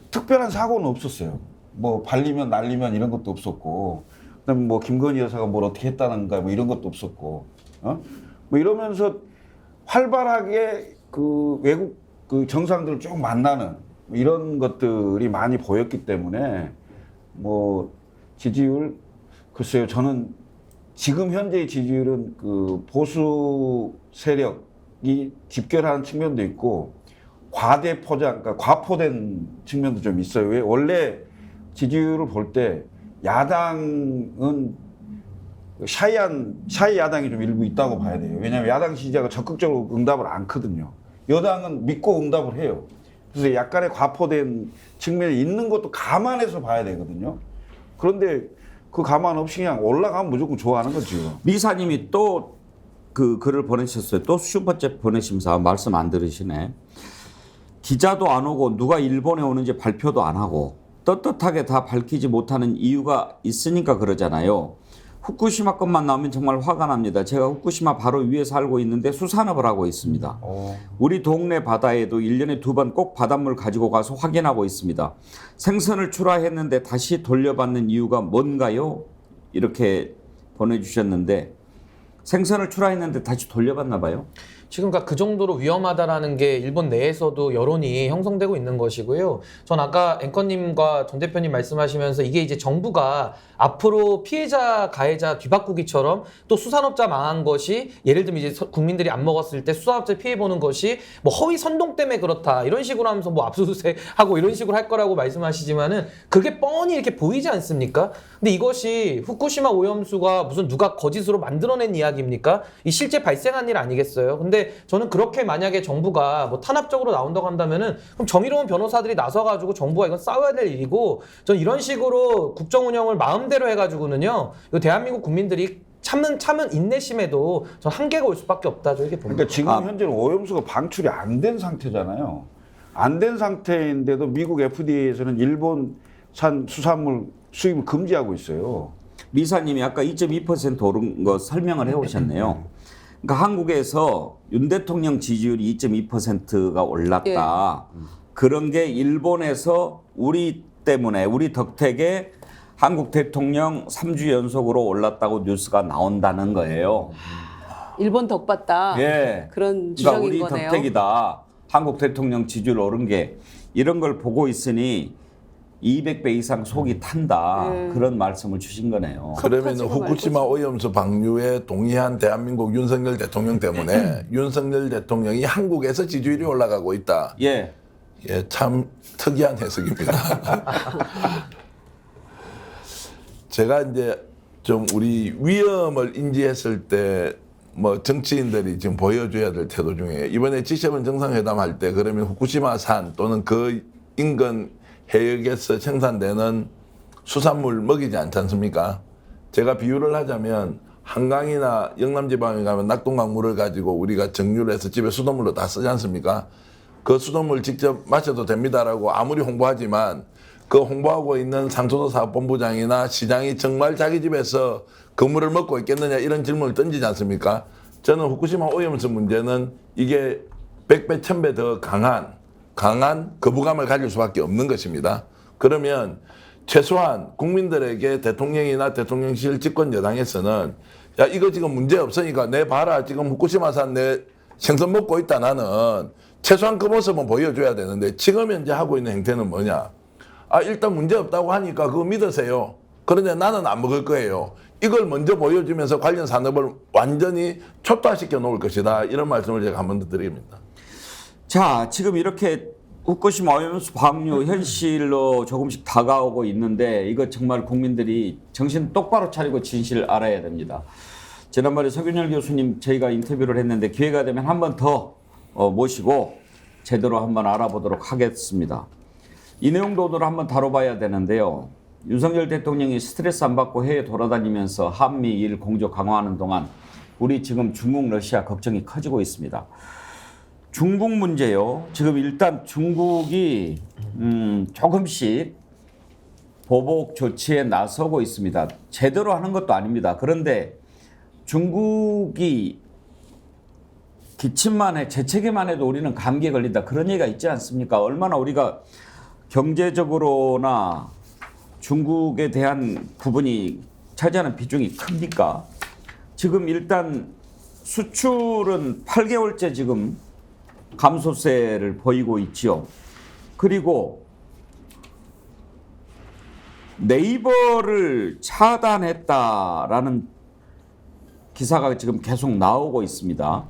[SPEAKER 5] 특별한 사고는 없었어요. 뭐 발리면 날리면 이런 것도 없었고, 그다음에 뭐 김건희 여사가 뭘 어떻게 했다는가 뭐 이런 것도 없었고, 뭐 이러면서 활발하게 그 외국 그 정상들을 쭉 만나는 이런 것들이 많이 보였기 때문에 뭐 지지율 글쎄요. 저는 지금 현재의 지지율은 그 보수 세력이 집결하는 측면도 있고 과대 포장, 그러니까 과포된 측면도 좀 있어요. 왜 원래 지지율을 볼 때 야당은 샤이 야당이 좀 일부 있다고 봐야 돼요. 왜냐하면 야당 지지자가 적극적으로 응답을 않거든요. 여당은 믿고 응답을 해요. 그래서 약간의 과포된 측면이 있는 것도 감안해서 봐야 되거든요. 그런데 그 감안 없이 그냥 올라가면 무조건 좋아하는 거죠.
[SPEAKER 2] 미사님이 또 그 글을 보내셨어요. 또 슈퍼챗 보내시면서 말씀 안 들으시네. 기자도 안 오고 누가 일본에 오는지 발표도 안 하고 떳떳하게 다 밝히지 못하는 이유가 있으니까 그러잖아요. 후쿠시마 것만 나오면 정말 화가 납니다. 제가 후쿠시마 바로 위에 살고 있는데 수산업을 하고 있습니다. 우리 동네 바다에도 1년에 2번 꼭 바닷물 가지고 가서 확인하고 있습니다. 생선을 출하했는데 다시 돌려받는 이유가 뭔가요? 이렇게 보내주셨는데 생선을 출하했는데 다시 돌려받나 봐요?
[SPEAKER 7] 지금 그 정도로 위험하다라는 게 일본 내에서도 여론이 형성되고 있는 것이고요. 전 아까 앵커님과 정 대표님 말씀하시면서 이게 이제 정부가 앞으로 피해자 가해자 뒤바꾸기처럼 또 수산업자 망한 것이 예를 들면 이제 국민들이 안 먹었을 때 수산업자 피해 보는 것이 뭐 허위 선동 때문에 그렇다 이런 식으로 하면서 뭐 압수수색하고 이런 식으로 할 거라고 말씀하시지만은 그게 뻔히 이렇게 보이지 않습니까? 근데 이것이 후쿠시마 오염수가 무슨 누가 거짓으로 만들어낸 이야기입니까? 이 실제 발생한 일 아니겠어요? 근데 저는 그렇게 만약에 정부가 뭐 탄압적으로 나온다고 한다면은 그럼 정의로운 변호사들이 나서가지고 정부가 이건 싸워야 될 일이고 전 이런 식으로 국정 운영을 마음대로 해가지고는요 이 대한민국 국민들이 참은 인내심에도 전 한계가 올 수밖에 없다 이렇게 봅니다.
[SPEAKER 5] 그러니까 지금 현재는 오염수가 방출이 안 된 상태잖아요. 안 된 상태인데도 미국 FDA에서는 일본산 수산물 수입을 금지하고 있어요.
[SPEAKER 2] 미사님이 아까 2.2% 오른 거 설명을 해오셨네요. 그러니까 한국에서 윤 대통령 지지율이 2.2%가 올랐다. 그런 게 일본에서 우리 때문에 우리 덕택에 한국 대통령 3주 연속으로 올랐다고 뉴스가 나온다는 거예요.
[SPEAKER 4] 일본 덕받다.
[SPEAKER 2] 예.
[SPEAKER 4] 그런
[SPEAKER 2] 그러니까
[SPEAKER 4] 주장인
[SPEAKER 2] 우리
[SPEAKER 4] 거네요.
[SPEAKER 2] 덕택이다. 한국 대통령 지지율 오른 게 이런 걸 보고 있으니 200배 이상 속이 탄다. 그런 말씀을 주신 거네요.
[SPEAKER 3] 그러면 후쿠시마 오염수 방류에 동의한 대한민국 윤석열 대통령 때문에 윤석열 대통령이 한국에서 지지율이 올라가고 있다.
[SPEAKER 2] 예.
[SPEAKER 3] 예, 참 특이한 해석입니다. 제가 이제 좀 우리 위험을 인지했을 때 뭐 정치인들이 지금 보여줘야 될 태도 중에 이번에 G7 정상회담 할 때 그러면 후쿠시마산 또는 그 인근 해역에서 생산되는 수산물 먹이지 않지 않습니까? 제가 비유를 하자면 한강이나 영남지방에 가면 낙동강 물을 가지고 우리가 정유를 해서 집에 수돗물로 다 쓰지 않습니까? 그 수돗물 직접 마셔도 됩니다라고 아무리 홍보하지만 그 홍보하고 있는 상소도 사업본부장이나 시장이 정말 자기 집에서 그 물을 먹고 있겠느냐 이런 질문을 던지지 않습니까? 저는 후쿠시마 오염수 문제는 이게 100배, 1000배 더 강한 거부감을 가질 수밖에 없는 것입니다. 그러면 최소한 국민들에게 대통령이나 대통령실 집권 여당에서는 야 이거 지금 문제 없으니까 내 봐라 지금 후쿠시마산 내 생선 먹고 있다 나는 최소한 그 모습은 보여줘야 되는데 지금 현재 하고 있는 행태는 뭐냐? 아 일단 문제 없다고 하니까 그거 믿으세요. 그런데 나는 안 먹을 거예요. 이걸 먼저 보여주면서 관련 산업을 완전히 초토화시켜 놓을 것이다. 이런 말씀을 제가 한 번 더 드립니다.
[SPEAKER 2] 자, 지금 이렇게 후쿠시마 오염수 방류 현실로 조금씩 다가오고 있는데 이거 정말 국민들이 정신 똑바로 차리고 진실을 알아야 됩니다. 지난번에 서균열 교수님 저희가 인터뷰를 했는데 기회가 되면 한 번 더 모시고 제대로 한번 알아보도록 하겠습니다. 이 내용도 오늘 한번 다뤄봐야 되는데요. 윤석열 대통령이 스트레스 안 받고 해외 돌아다니면서 한미일 공조 강화하는 동안 우리 지금 중국, 러시아 걱정이 커지고 있습니다. 중국 문제요. 지금 일단 중국이 조금씩 보복 조치에 나서고 있습니다. 제대로 하는 것도 아닙니다. 그런데 중국이 기침만 해, 재채기만 해도 우리는 감기에 걸린다. 그런 얘기가 있지 않습니까? 얼마나 우리가 경제적으로나 중국에 대한 부분이 차지하는 비중이 큽니까? 지금 일단 수출은 8개월째 지금 감소세를 보이고 있지요. 그리고 네이버를 차단했다라는 기사가 지금 계속 나오고 있습니다.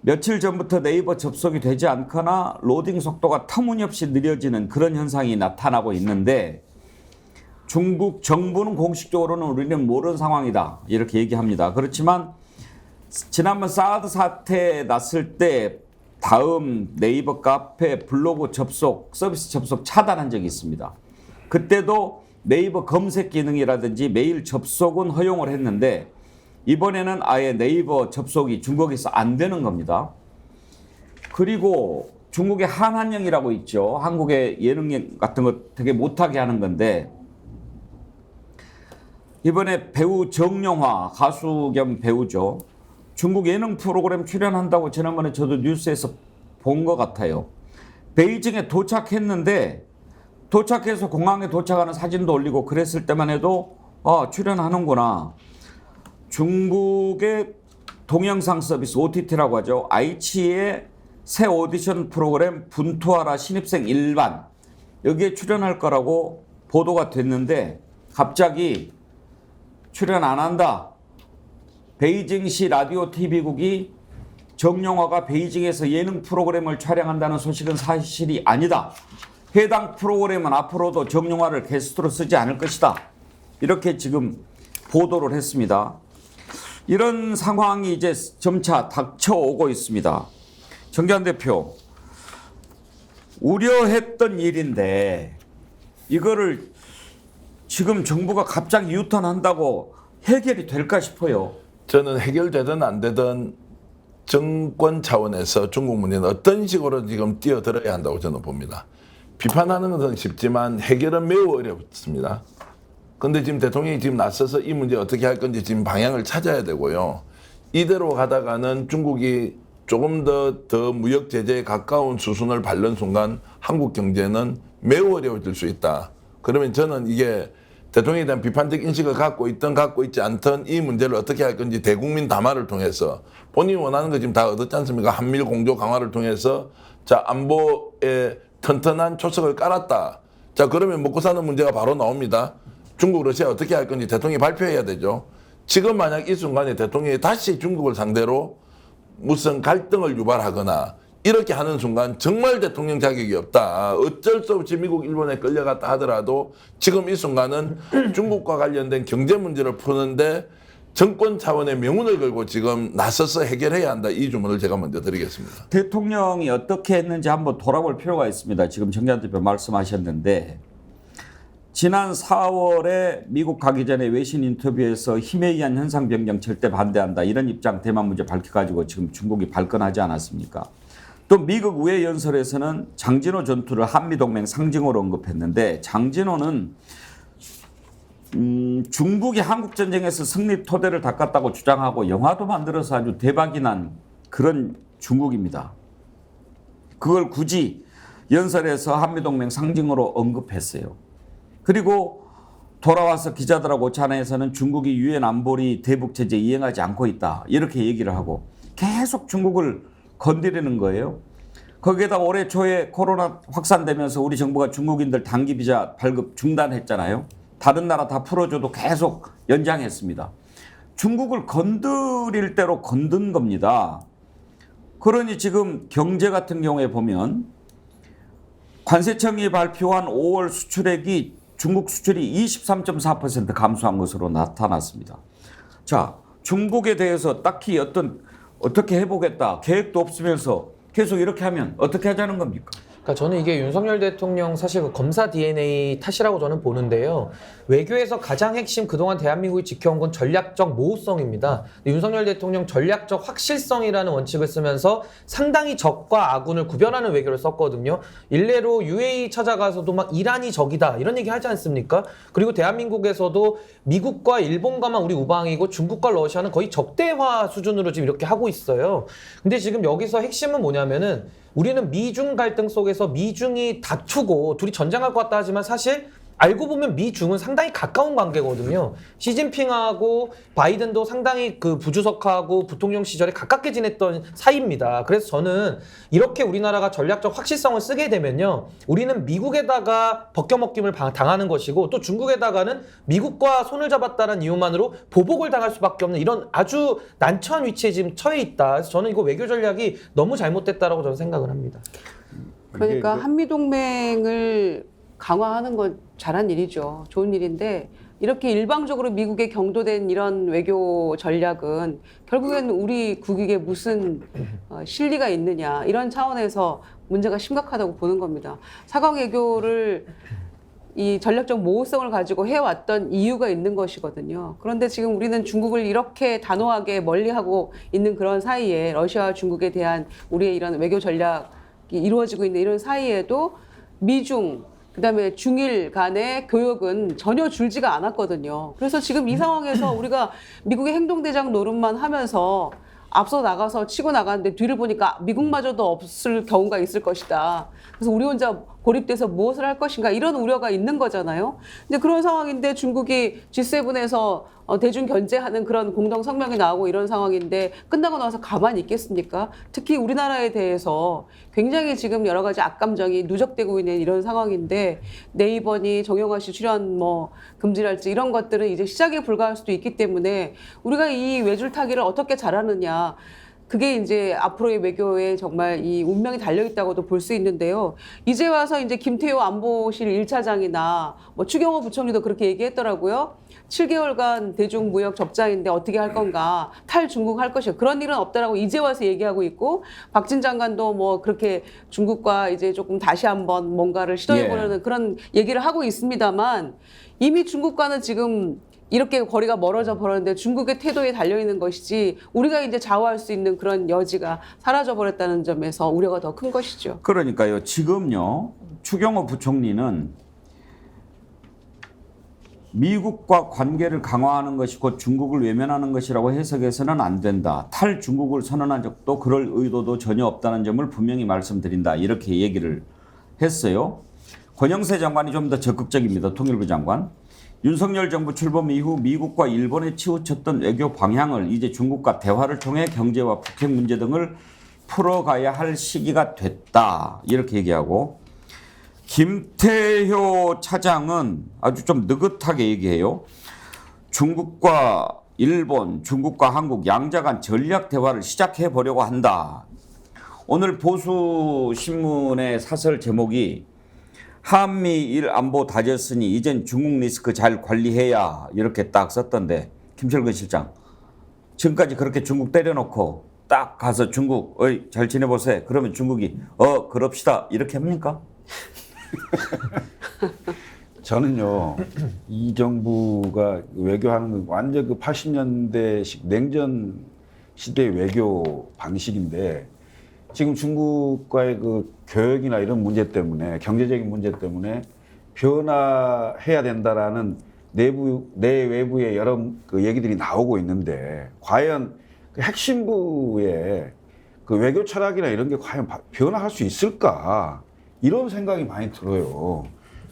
[SPEAKER 2] 며칠 전부터 네이버 접속이 되지 않거나 로딩 속도가 터무니없이 느려지는 그런 현상이 나타나고 있는데 중국 정부는 공식적으로는 우리는 모르는 상황이다 이렇게 얘기합니다. 그렇지만 지난번 사드 사태 났을 때 다음 네이버 카페 블로그 접속 서비스 접속 차단한 적이 있습니다. 그때도 네이버 검색 기능이라든지 메일 접속은 허용을 했는데 이번에는 아예 네이버 접속이 중국에서 안 되는 겁니다. 그리고 중국의 한한령이라고 있죠. 한국의 예능 같은 거 되게 못하게 하는 건데 이번에 배우 정영화 가수 겸 배우죠. 중국 예능 프로그램 출연한다고 지난번에 저도 뉴스에서 본 것 같아요. 베이징에 도착했는데 도착해서 공항에 도착하는 사진도 올리고 그랬을 때만 해도 출연하는구나. 중국의 동영상 서비스 OTT라고 하죠. 아이치의 새 오디션 프로그램 분투하라 신입생 일반 여기에 출연할 거라고 보도가 됐는데 갑자기 출연 안 한다. 베이징시 라디오 TV국이 정영화가 베이징에서 예능 프로그램을 촬영한다는 소식은 사실이 아니다. 해당 프로그램은 앞으로도 정영화를 게스트로 쓰지 않을 것이다. 이렇게 지금 보도를 했습니다. 이런 상황이 이제 점차 닥쳐오고 있습니다. 정기환 대표, 우려했던 일인데 이거를 지금 정부가 갑자기 유턴한다고 해결이 될까 싶어요.
[SPEAKER 3] 저는 해결되든 안 되든 정권 차원에서 중국 문제는 어떤 식으로 지금 뛰어들어야 한다고 저는 봅니다. 비판하는 것은 쉽지만 해결은 매우 어렵습니다. 그런데 지금 대통령이 지금 나서서 이 문제 어떻게 할 건지 지금 방향을 찾아야 되고요. 이대로 가다가는 중국이 조금 더 무역 제재에 가까운 수순을 밟는 순간 한국 경제는 매우 어려워질 수 있다. 그러면 저는 이게 대통령에 대한 비판적 인식을 갖고 있든 갖고 있지 않든 이 문제를 어떻게 할 건지 대국민 담화를 통해서 본인이 원하는 거 지금 다 얻었지 않습니까? 한미일 공조 강화를 통해서 자 안보에 튼튼한 초석을 깔았다. 자 그러면 먹고 사는 문제가 바로 나옵니다. 중국, 러시아 어떻게 할 건지 대통령이 발표해야 되죠. 지금 만약 이 순간에 대통령이 다시 중국을 상대로 무슨 갈등을 유발하거나 이렇게 하는 순간 정말 대통령 자격이 없다. 어쩔 수 없이 미국, 일본에 끌려갔다 하더라도 지금 이 순간은 중국과 관련된 경제 문제를 푸는데 정권 차원의 명운을 걸고 지금 나서서 해결해야 한다. 이 주문을 제가 먼저 드리겠습니다.
[SPEAKER 2] 대통령이 어떻게 했는지 한번 돌아볼 필요가 있습니다. 지금 정기환 대표 말씀하셨는데 지난 4월에 미국 가기 전에 외신 인터뷰에서 힘에 의한 현상 변경 절대 반대한다. 이런 입장 대만 문제 밝혀가지고 지금 중국이 발끈하지 않았습니까? 또 미국 의회 연설에서는 장진호 전투를 한미동맹 상징으로 언급했는데 장진호는 중국이 한국전쟁에서 승리 토대를 닦았다고 주장하고 영화도 만들어서 아주 대박이 난 그런 중국입니다. 그걸 굳이 연설에서 한미동맹 상징으로 언급했어요. 그리고 돌아와서 기자들하고 오찬에서는 중국이 유엔 안보리 대북 제재 이행하지 않고 있다. 이렇게 얘기를 하고 계속 중국을 건드리는 거예요. 거기에다 올해 초에 코로나 확산되면서 우리 정부가 중국인들 단기 비자 발급 중단했잖아요. 다른 나라 다 풀어줘도 계속 연장했습니다. 중국을 건드릴 대로 건든 겁니다. 그러니 지금 경제 같은 경우에 보면 관세청이 발표한 5월 수출액이 중국 수출이 23.4% 감소한 것으로 나타났습니다. 자, 중국에 대해서 딱히 어떻게 해보겠다 계획도 없으면서 계속 이렇게 하면 어떻게 하자는 겁니까?
[SPEAKER 7] 그러니까 저는 이게 윤석열 대통령 사실 그 검사 DNA 탓이라고 저는 보는데요. 외교에서 가장 핵심 그동안 대한민국이 지켜온 건 전략적 모호성입니다. 윤석열 대통령 전략적 확실성이라는 원칙을 쓰면서 상당히 적과 아군을 구별하는 외교를 썼거든요. 일례로 UAE 찾아가서도 막 이란이 적이다 이런 얘기 하지 않습니까? 그리고 대한민국에서도 미국과 일본과만 우리 우방이고 중국과 러시아는 거의 적대화 수준으로 지금 이렇게 하고 있어요. 근데 지금 여기서 핵심은 뭐냐면은 우리는 미중 갈등 속에서 미중이 다투고 둘이 전쟁할 것 같다 하지만 사실 알고 보면 미중은 상당히 가까운 관계거든요. 시진핑하고 바이든도 상당히 그 부주석하고 부통령 시절에 가깝게 지냈던 사이입니다. 그래서 저는 이렇게 우리나라가 전략적 확실성을 쓰게 되면요, 우리는 미국에다가 벗겨먹김을 당하는 것이고, 또 중국에다가는 미국과 손을 잡았다는 이유만으로 보복을 당할 수밖에 없는 이런 아주 난처한 위치에 지금 처해 있다. 그래서 저는 이거 외교 전략이 너무 잘못됐다라고 저는 생각을 합니다.
[SPEAKER 4] 그러니까 한미동맹을 강화하는 건 잘한 일이죠. 좋은 일인데 이렇게 일방적으로 미국에 경도된 이런 외교 전략은 결국에는 우리 국익에 무슨 실리가 있느냐, 이런 차원에서 문제가 심각하다고 보는 겁니다. 사강 외교를 이 전략적 모호성을 가지고 해왔던 이유가 있는 것이거든요. 그런데 지금 우리는 중국을 이렇게 단호하게 멀리하고 있는 그런 사이에, 러시아와 중국에 대한 우리의 이런 외교 전략이 이루어지고 있는 이런 사이에도 미중, 그다음에 중일 간의 교역은 전혀 줄지가 않았거든요. 그래서 지금 이 상황에서 우리가 미국의 행동대장 노릇만 하면서 앞서 나가서 치고 나가는데 뒤를 보니까 미국마저도 없을 경우가 있을 것이다. 그래서 우리 혼자 고립돼서 무엇을 할 것인가, 이런 우려가 있는 거잖아요. 근데 그런 상황인데 중국이 G7에서 대중 견제하는 그런 공동 성명이 나오고 이런 상황인데 끝나고 나서 가만히 있겠습니까? 특히 우리나라에 대해서 굉장히 지금 여러 가지 악감정이 누적되고 있는 이런 상황인데, 네이버니 정영화 씨 출연 금지랄지 이런 것들은 이제 시작에 불과할 수도 있기 때문에 우리가 이 외줄타기를 어떻게 잘하느냐, 그게 이제 앞으로의 외교에 정말 이 운명이 달려있다고도 볼 수 있는데요. 이제 와서 이제 김태호 안보실 1차장이나 추경호 부총리도 그렇게 얘기했더라고요. 7개월간 대중무역 적자인데 어떻게 할 건가, 탈중국 할 것이야, 그런 일은 없다라고 이제 와서 얘기하고 있고, 박진 장관도 그렇게 중국과 이제 조금 다시 한번 뭔가를 시도해보려는 그런 얘기를 하고 있습니다만, 이미 중국과는 지금 이렇게 거리가 멀어져 버렸는데 중국의 태도에 달려있는 것이지 우리가 이제 좌우할 수 있는 그런 여지가 사라져 버렸다는 점에서 우려가 더 큰 것이죠.
[SPEAKER 2] 그러니까요. 지금요, 추경호 부총리는 미국과 관계를 강화하는 것이 곧 중국을 외면하는 것이라고 해석해서는 안 된다. 탈중국을 선언한 적도 그럴 의도도 전혀 없다는 점을 분명히 말씀드린다. 이렇게 얘기를 했어요. 권영세 장관이 좀 더 적극적입니다. 통일부 장관. 윤석열 정부 출범 이후 미국과 일본에 치우쳤던 외교 방향을 이제 중국과 대화를 통해 경제와 북핵 문제 등을 풀어가야 할 시기가 됐다. 이렇게 얘기하고, 김태효 차장은 아주 좀 느긋하게 얘기해요. 중국과 일본, 중국과 한국 양자 간 전략 대화를 시작해 보려고 한다. 오늘 보수신문의 사설 제목이 한미일 안보 다졌으니 이젠 중국 리스크 잘 관리해야, 이렇게 딱 썼던데, 김철근 실장, 지금까지 그렇게 중국 때려놓고 딱 가서 중국 어이 잘 지내보세요, 그러면 중국이 그럽시다 이렇게 합니까?
[SPEAKER 5] 저는요, 이 정부가 외교하는 건 완전 그 80년대식 냉전 시대 외교 방식인데, 지금 중국과의 그 교역이나 이런 문제 때문에, 경제적인 문제 때문에 변화해야 된다라는 내외부의 여러 그 얘기들이 나오고 있는데, 과연 그 핵심부의 그 외교 철학이나 이런 게 과연 변화할 수 있을까? 이런 생각이 많이 들어요.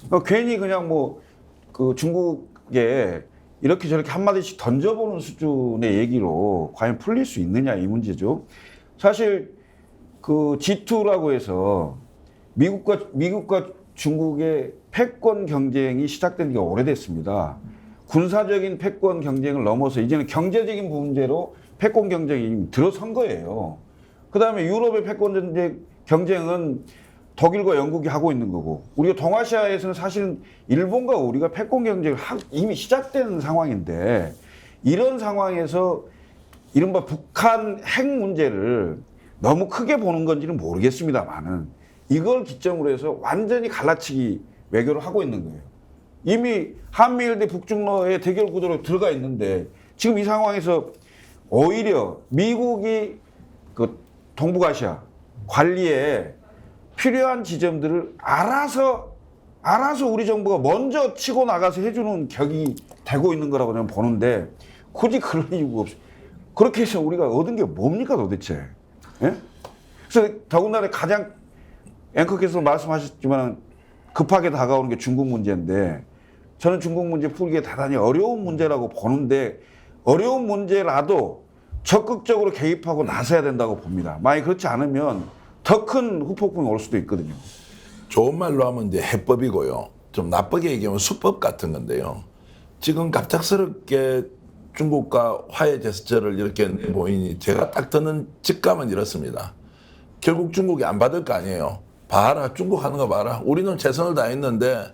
[SPEAKER 5] 그러니까 괜히 그냥 그 중국에 이렇게 저렇게 한마디씩 던져보는 수준의 얘기로 과연 풀릴 수 있느냐, 이 문제죠. 사실 그 G2라고 해서 미국과 중국의 패권 경쟁이 시작된 지가 오래됐습니다. 군사적인 패권 경쟁을 넘어서 이제는 경제적인 문제로 패권 경쟁이 들어선 거예요. 그 다음에 유럽의 패권 경쟁은 독일과 영국이 하고 있는 거고, 우리가 동아시아에서는 사실은 일본과 우리가 패권 경쟁을 이미 시작된 상황인데, 이런 상황에서 이른바 북한 핵 문제를 너무 크게 보는 건지는 모르겠습니다만은, 이걸 기점으로 해서 완전히 갈라치기 외교를 하고 있는 거예요. 이미 한미일 대 북중러의 대결 구도로 들어가 있는데, 지금 이 상황에서 오히려 미국이 그 동북아시아 관리에 필요한 지점들을 알아서 우리 정부가 먼저 치고 나가서 해주는 격이 되고 있는 거라고 저는 보는데, 굳이 그럴 이유가 없어요. 그렇게 해서 우리가 얻은 게 뭡니까 도대체? 예? 그래서 더군다나 가장 앵커께서 말씀하셨지만 급하게 다가오는 게 중국 문제인데, 저는 중국 문제 풀기에 대단히 어려운 문제라고 보는데 어려운 문제라도 적극적으로 개입하고 나서야 된다고 봅니다. 만약 그렇지 않으면 더 큰 후폭풍이 올 수도 있거든요.
[SPEAKER 3] 좋은 말로 하면 이제 해법이고요. 좀 나쁘게 얘기하면 수법 같은 건데요. 지금 갑작스럽게 중국과 화해 제스처를 이렇게 보이니 제가 딱 드는 직감은 이렇습니다. 결국 중국이 안 받을 거 아니에요. 봐라, 중국 하는 거 봐라. 우리는 최선을 다했는데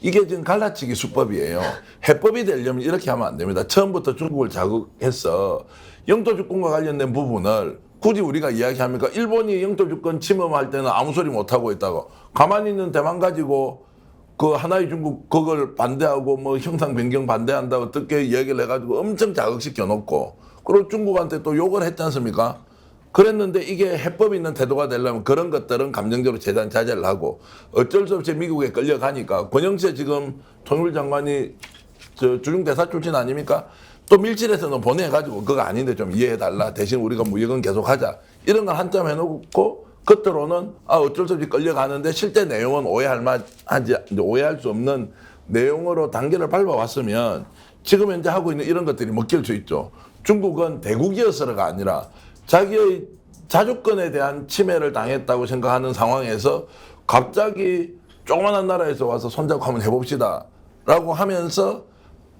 [SPEAKER 3] 이게 지금 갈라치기 수법이에요. 해법이 되려면 이렇게 하면 안 됩니다. 처음부터 중국을 자극해서 영토 주권과 관련된 부분을 굳이 우리가 이야기합니까? 일본이 영토 주권 침범할 때는 아무 소리 못 하고 있다고. 가만히 있는 대만 가지고 그 하나의 중국 그걸 반대하고 뭐 형상 변경 반대한다고 어떻게 이야기를 해가지고 엄청 자극시켜 놓고 그리고 중국한테 또 욕을 했지 않습니까? 그랬는데 이게 해법 있는 태도가 되려면 그런 것들은 감정적으로 재단 자제를 하고 어쩔 수 없이 미국에 끌려가니까 권영세 지금 통일 장관이 저 주중대사 출신 아닙니까? 또 밀실에서는 보내가지고 그거 아닌데 좀 이해해달라. 대신 우리가 무역은 계속하자. 이런 걸 한점 해놓고 겉으로는 어쩔 수 없이 끌려가는데 실제 내용은 오해할 수 없는 내용으로 단계를 밟아왔으면 지금 현재 하고 있는 이런 것들이 먹힐 수 있죠. 중국은 대국이어서가 아니라 자기의 자주권에 대한 침해를 당했다고 생각하는 상황에서 갑자기 조그만한 나라에서 와서 손잡고 한번 해봅시다 라고 하면서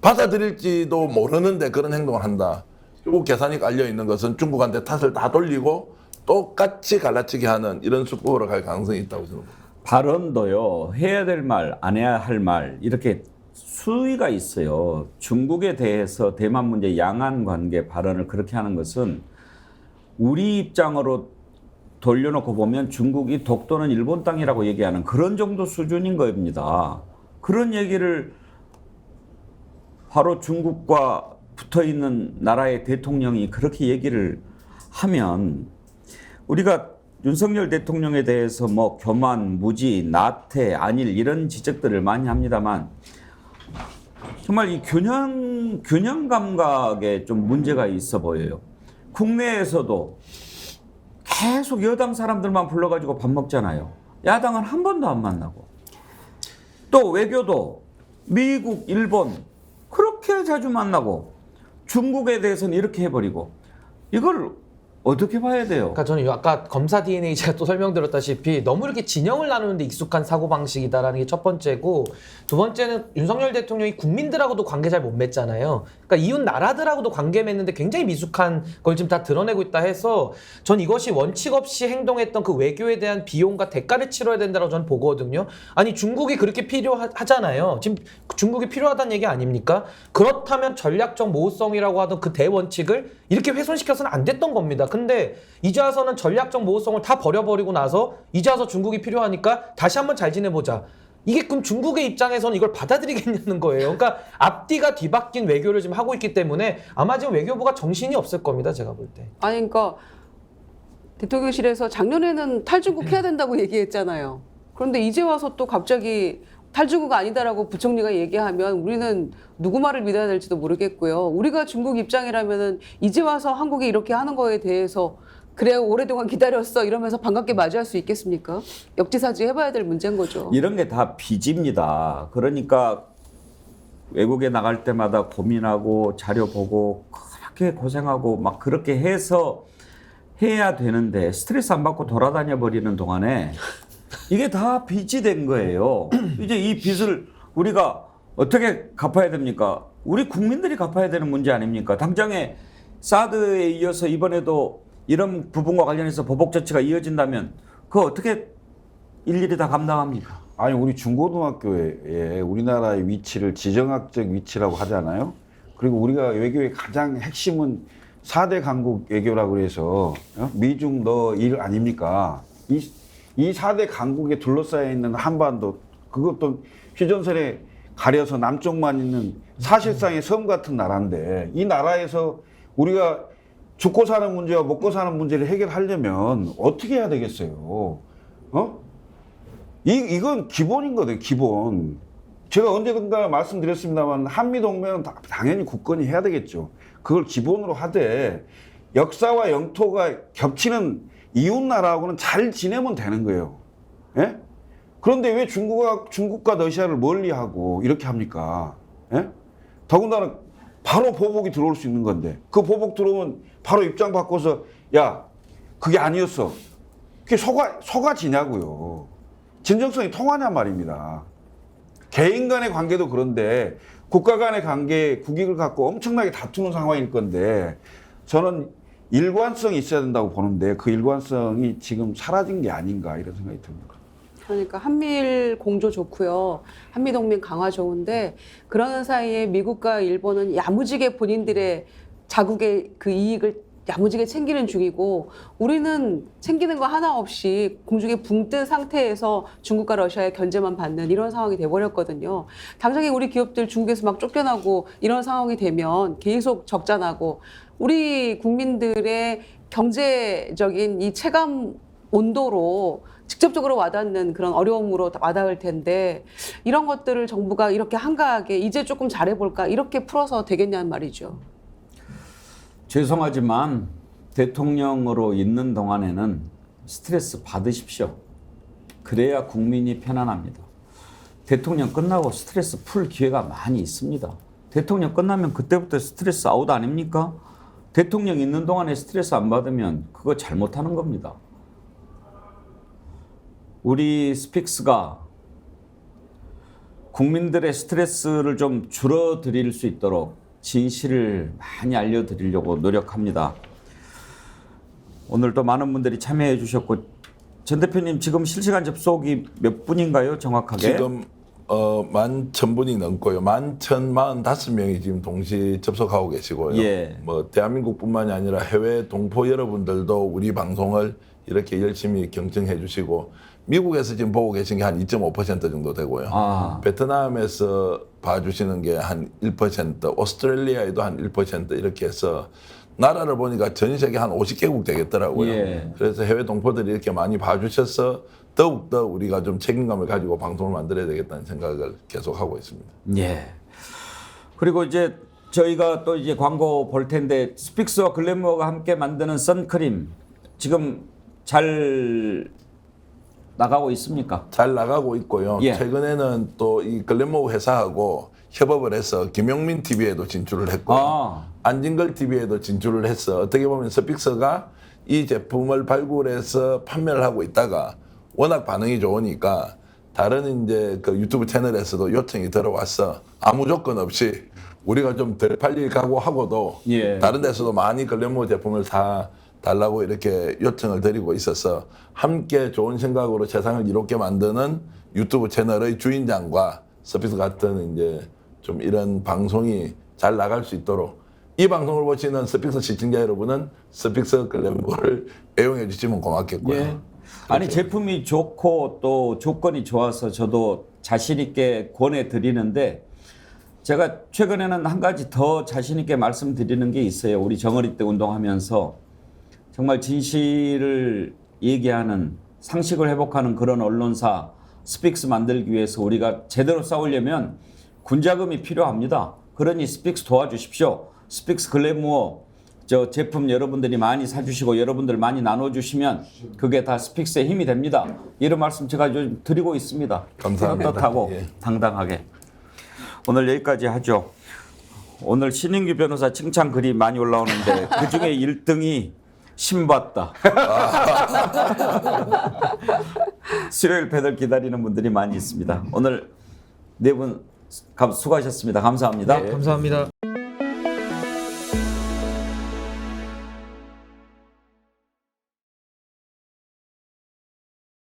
[SPEAKER 3] 받아들일지도 모르는데 그런 행동을 한다. 결국 계산이 깔려있는 것은 중국한테 탓을 다 돌리고 똑같이 갈라치기 하는 이런 수법으로 갈 가능성이 있다고 생각합니다.
[SPEAKER 2] 발언도요, 해야 될 말, 안 해야 할 말, 이렇게 수위가 있어요. 중국에 대해서 대만 문제 양안 관계 발언을 그렇게 하는 것은 우리 입장으로 돌려놓고 보면 중국이 독도는 일본 땅이라고 얘기하는 그런 정도 수준인 겁니다. 그런 얘기를 바로 중국과 붙어 있는 나라의 대통령이 그렇게 얘기를 하면 우리가 윤석열 대통령에 대해서 뭐 교만, 무지, 나태, 안일 이런 지적들을 많이 합니다만 정말 이 균형 감각에 좀 문제가 있어 보여요. 국내에서도 계속 여당 사람들만 불러가지고 밥 먹잖아요. 야당은 한 번도 안 만나고. 또 외교도 미국, 일본 그렇게 자주 만나고 중국에 대해서는 이렇게 해버리고 이걸 어떻게 봐야 돼요?
[SPEAKER 7] 그러니까 저는 아까 검사 DNA 제가 또 설명드렸다시피 너무 이렇게 진영을 나누는데 익숙한 사고방식이다라는 게 첫 번째고 두 번째는 윤석열 대통령이 국민들하고도 관계 잘 못 맺잖아요. 그러니까 이웃 나라들하고도 관계 맺는데 굉장히 미숙한 걸 지금 다 드러내고 있다 해서 전 이것이 원칙 없이 행동했던 그 외교에 대한 비용과 대가를 치러야 된다고 저는 보거든요. 아니 중국이 그렇게 필요하잖아요. 지금 중국이 필요하다는 얘기 아닙니까? 그렇다면 전략적 모호성이라고 하던 그 대원칙을 이렇게 훼손시켜서는 안 됐던 겁니다. 근데 이제 와서는 전략적 모호성을 다 버려버리고 나서 이제 와서 중국이 필요하니까 다시 한번 잘 지내보자. 이게 그럼 중국의 입장에서는 이걸 받아들이겠냐는 거예요. 그러니까 앞뒤가 뒤바뀐 외교를 지금 하고 있기 때문에 아마 지금 외교부가 정신이 없을 겁니다. 제가 볼 때.
[SPEAKER 4] 아니 그러니까 대통령실에서 작년에는 탈중국 해야 된다고 얘기했잖아요. 그런데 이제 와서 또 갑자기 탈중국 아니다라고 부총리가 얘기하면 우리는 누구 말을 믿어야 될지도 모르겠고요. 우리가 중국 입장이라면은 이제 와서 한국이 이렇게 하는 거에 대해서 그래 오랫동안 기다렸어 이러면서 반갑게 맞이할 수 있겠습니까? 역지사지 해봐야 될 문제인 거죠.
[SPEAKER 2] 이런 게 다 빚입니다. 그러니까 외국에 나갈 때마다 고민하고 자료 보고 그렇게 고생하고 막 그렇게 해서 해야 되는데 스트레스 안 받고 돌아다녀 버리는 동안에 이게 다 빚이 된 거예요. 이제 이 빚을 우리가 어떻게 갚아야 됩니까? 우리 국민들이 갚아야 되는 문제 아닙니까? 당장에 사드에 이어서 이번에도 이런 부분과 관련해서 보복 조치가 이어진다면 그거 어떻게 일일이 다 감당합니까?
[SPEAKER 5] 아니 우리 중고등학교에 우리나라의 위치를 지정학적 위치라고 하잖아요. 그리고 우리가 외교의 가장 핵심은 4대 강국 외교라고 해서 미중 너 일 아닙니까? 이 4대 강국에 둘러싸여 있는 한반도 그것도 휴전선에 가려서 남쪽만 있는 사실상의 섬 같은 나라인데 이 나라에서 우리가 죽고 사는 문제와 먹고 사는 문제를 해결하려면 어떻게 해야 되겠어요? 이건 기본인 거예요, 기본. 제가 언제든가 말씀드렸습니다만 한미동맹은 당연히 굳건히 해야 되겠죠. 그걸 기본으로 하되 역사와 영토가 겹치는 이웃 나라하고는 잘 지내면 되는 거예요. 예? 그런데 왜 중국과 러시아를 멀리하고 이렇게 합니까? 예? 더군다나 바로 보복이 들어올 수 있는 건데 그 보복 들어오면 바로 입장 바꿔서 야 그게 아니었어. 그게 속아지냐고요. 진정성이 통하냐 말입니다. 개인 간의 관계도 그런데 국가 간의 관계, 국익을 갖고 엄청나게 다투는 상황일 건데 저는 일관성이 있어야 된다고 보는데 그 일관성이 지금 사라진 게 아닌가 이런 생각이 듭니다.
[SPEAKER 4] 그러니까 한미일 공조 좋고요. 한미동맹 강화 좋은데 그러는 사이에 미국과 일본은 야무지게 본인들의 자국의 그 이익을 야무지게 챙기는 중이고 우리는 챙기는 거 하나 없이 공중에 붕 뜬 상태에서 중국과 러시아의 견제만 받는 이런 상황이 돼버렸거든요. 당장에 우리 기업들 중국에서 막 쫓겨나고 이런 상황이 되면 계속 적자 나고 우리 국민들의 경제적인 이 체감 온도로 직접적으로 와닿는 그런 어려움으로 와닿을 텐데 이런 것들을 정부가 이렇게 한가하게 이제 조금 잘해볼까 이렇게 풀어서 되겠냐는 말이죠.
[SPEAKER 2] 죄송하지만 대통령으로 있는 동안에는 스트레스 받으십시오. 그래야 국민이 편안합니다. 대통령 끝나고 스트레스 풀 기회가 많이 있습니다. 대통령 끝나면 그때부터 스트레스 아웃 아닙니까? 대통령 있는 동안에 스트레스 안 받으면 그거 잘못하는 겁니다. 우리 스픽스가 국민들의 스트레스를 좀 줄어드릴 수 있도록 진실을 많이 알려드리려고 노력합니다. 오늘도 많은 분들이 참여해 주셨고 전 대표님 지금 실시간 접속이 몇 분인가요 정확하게?
[SPEAKER 3] 지금 11,000분이 넘고요. 11,045명이 지금 동시 접속하고 계시고요.
[SPEAKER 2] 예.
[SPEAKER 3] 뭐 대한민국뿐만이 아니라 해외 동포 여러분들도 우리 방송을 이렇게 열심히 경청해 주시고 미국에서 지금 보고 계신 게 한 2.5% 정도 되고요. 베트남에서 봐주시는 게 한 1%, 오스트레일리아에도 한 1% 이렇게 해서 나라를 보니까 전 세계 한 50개국 되겠더라고요.
[SPEAKER 2] 예.
[SPEAKER 3] 그래서 해외 동포들이 이렇게 많이 봐주셔서 더욱더 우리가 좀 책임감을 가지고 방송을 만들어야 되겠다는 생각을 계속 하고 있습니다.
[SPEAKER 2] 예. 그리고 이제 저희가 또 이제 광고 볼 텐데 스픽스와 글래머가 함께 만드는 선크림 지금 잘 나가고 있습니까?
[SPEAKER 3] 잘 나가고 있고요.
[SPEAKER 2] 예.
[SPEAKER 3] 최근에는 또 이 글래머 회사하고 협업을 해서 김용민 TV에도 진출을 했고요. 안진걸 TV에도 진출을 해서 어떻게 보면 스픽스가 이 제품을 발굴해서 판매를 하고 있다가 워낙 반응이 좋으니까 다른 이제 그 유튜브 채널에서도 요청이 들어와서 아무 조건 없이 우리가 좀 덜 팔릴 각오하고도
[SPEAKER 2] 예.
[SPEAKER 3] 다른 데서도 많이 글래머 제품을 사 달라고 이렇게 요청을 드리고 있어서 함께 좋은 생각으로 세상을 이롭게 만드는 유튜브 채널의 주인장과 스픽스 같은 이제 좀 이런 방송이 잘 나갈 수 있도록 이 방송을 보시는 스픽스 시청자 여러분은 스픽스 글래머를 애용해 주시면 고맙겠고요.
[SPEAKER 2] 예. 아니 제품이 좋고 또 조건이 좋아서 저도 자신 있게 권해 드리는데 제가 최근에는 한 가지 더 자신 있게 말씀드리는 게 있어요. 우리 정어리 때 운동하면서 정말 진실을 얘기하는 상식을 회복하는 그런 언론사 스픽스 만들기 위해서 우리가 제대로 싸우려면 군자금이 필요합니다. 그러니 스픽스 도와주십시오. 스픽스 글래머 저 제품 여러분들이 많이 사주시고 여러분들 많이 나눠주시면 그게 다 스픽스의 힘이 됩니다. 이런 말씀 제가 요즘 드리고 있습니다.
[SPEAKER 3] 감사합니다.
[SPEAKER 2] 떳떳하고
[SPEAKER 3] 예.
[SPEAKER 2] 당당하게. 오늘 여기까지 하죠. 오늘 신인규 변호사 칭찬 글이 많이 올라오는데 그중에 1등이 신봤다. 수요일 패널 기다리는 분들이 많이 있습니다. 오늘 네 분 수고하셨습니다. 감사합니다.
[SPEAKER 7] 감사합니다.